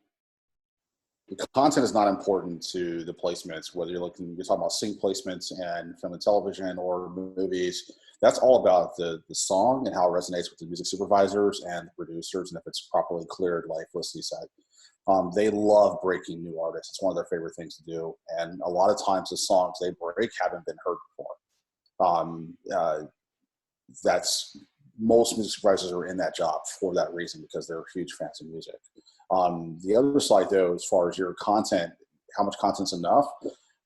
the content is not important to the placements, whether you're talking about sync placements and film and television or movies. That's all about the song and how it resonates with the music supervisors and the producers, and if it's properly cleared, like Felicity said. They love breaking new artists. It's one of their favorite things to do. And a lot of times the songs they break haven't been heard before. That's most music supervisors are in that job for that reason, because they're huge fans of music. The other side, though, as far as your content, how much content's enough,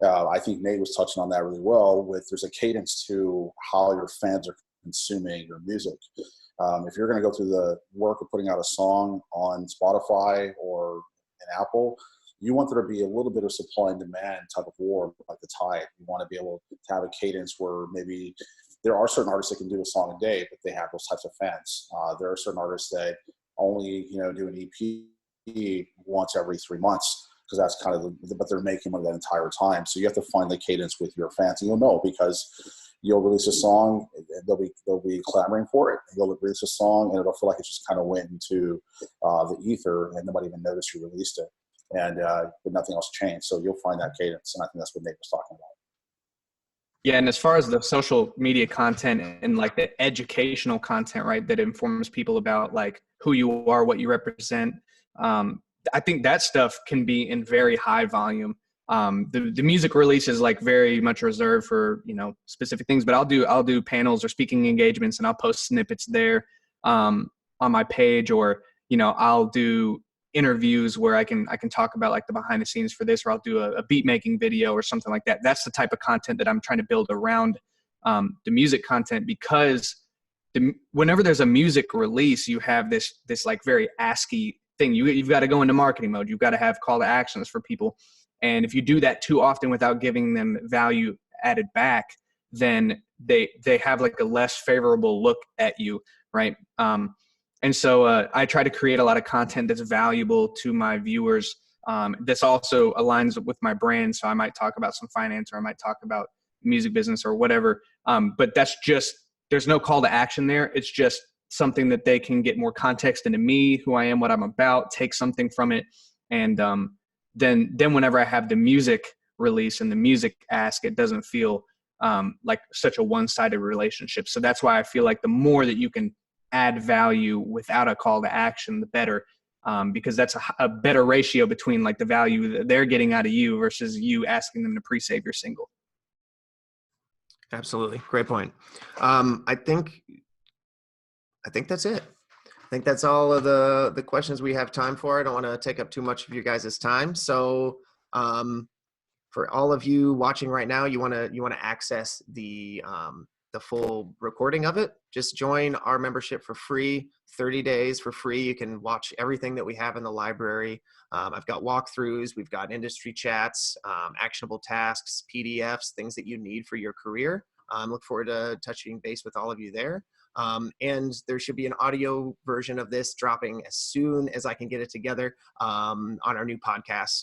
I think Nate was touching on that really well. There's a cadence to how your fans are consuming your music. If you're going to go through the work of putting out a song on Spotify or in Apple, you want there to be a little bit of supply and demand type of war, like the tide. You want to be able to have a cadence where maybe there are certain artists that can do a song a day, but they have those types of fans. There are certain artists that only do an EP once every 3 months, because that's kind of but they're making money that entire time. So you have to find the cadence with your fans, and you'll know, because you'll release a song, they'll be clamoring for it. You'll release a song, and it'll feel like it just kind of went into the ether, and nobody even noticed you released it, and but nothing else changed. So you'll find that cadence, and I think that's what Nate was talking about. Yeah, and as far as the social media content and like the educational content, right, that informs people about like who you are, what you represent, I think that stuff can be in very high volume. The music release is like very much reserved for specific things, but I'll do panels or speaking engagements, and I'll post snippets there on my page, or I'll do interviews where I can talk about like the behind the scenes for this, or I'll do a beat making video or something like that. That's the type of content that I'm trying to build around the music content, because whenever there's a music release, you have this like very ASCII thing. You've got to go into marketing mode. You've got to have call to actions for people. And if you do that too often without giving them value added back, then they have like a less favorable look at you, right? And so I try to create a lot of content that's valuable to my viewers. This also aligns with my brand. So I might talk about some finance, or I might talk about music business or whatever. But that's just, there's no call to action there. It's just something that they can get more context into me, who I am, what I'm about, take something from it. And then whenever I have the music release and the music ask, it doesn't feel like such a one-sided relationship. So that's why I feel like the more that you can add value without a call to action, the better, because that's a better ratio between like the value that they're getting out of you versus you asking them to pre-save your single. Absolutely. Great point. I think that's it. I think that's all of the questions we have time for. I don't want to take up too much of your guys' time. So for all of you watching right now, you want to access the full recording of it, just join our membership for free, 30 days for free. You can watch everything that we have in the library. I've got walkthroughs, we've got industry chats, actionable tasks, PDFs, things that you need for your career. Look forward to touching base with all of you there. And there should be an audio version of this dropping as soon as I can get it together on our new podcast,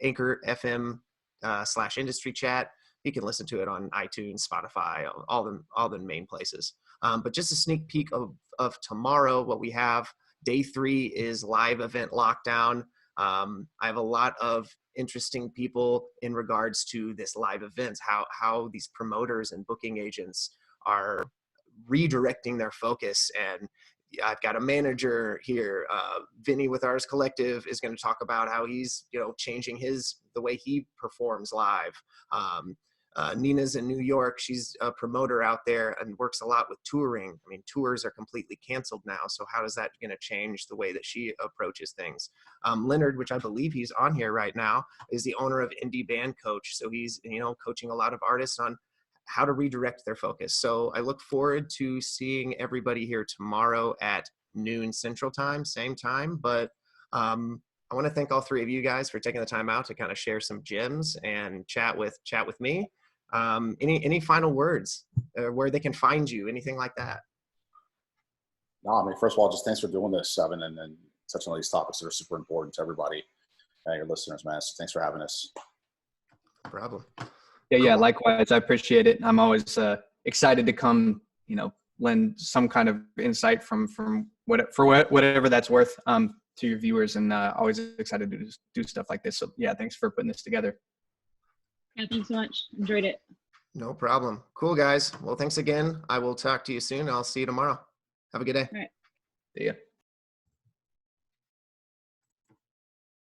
Anchor FM /industry chat. You can listen to it on iTunes, Spotify, all the main places. But just a sneak peek of tomorrow, what we have. Day 3 is live event lockdown. I have a lot of interesting people in regards to this live events, how these promoters and booking agents are redirecting their focus. And I've got a manager here, Vinny with Ours Collective is going to talk about how he's changing the way he performs live. Nina's in New York. She's a promoter out there and works a lot with touring. I mean, tours are completely canceled now. So how is that going to change the way that she approaches things? Leonard, which I believe he's on here right now, is the owner of Indie Band Coach. So he's, coaching a lot of artists on how to redirect their focus. So I look forward to seeing everybody here tomorrow at noon Central Time, same time. But I want to thank all three of you guys for taking the time out to kind of share some gems and chat with me. Any final words, where they can find you, anything like that? No, I mean, first of all, just thanks for doing this, Seven, and touching on these topics that are super important to everybody and your listeners, man. So thanks for having us. No problem. Yeah, likewise. I appreciate it. I'm always excited to come, lend some kind of insight from whatever that's worth to your viewers, and always excited to do stuff like this. So yeah, thanks for putting this together. Yeah, thanks so much. Enjoyed it. No problem. Cool, guys. Well, thanks again. I will talk to you soon. I'll see you tomorrow. Have a good day. All right. See ya.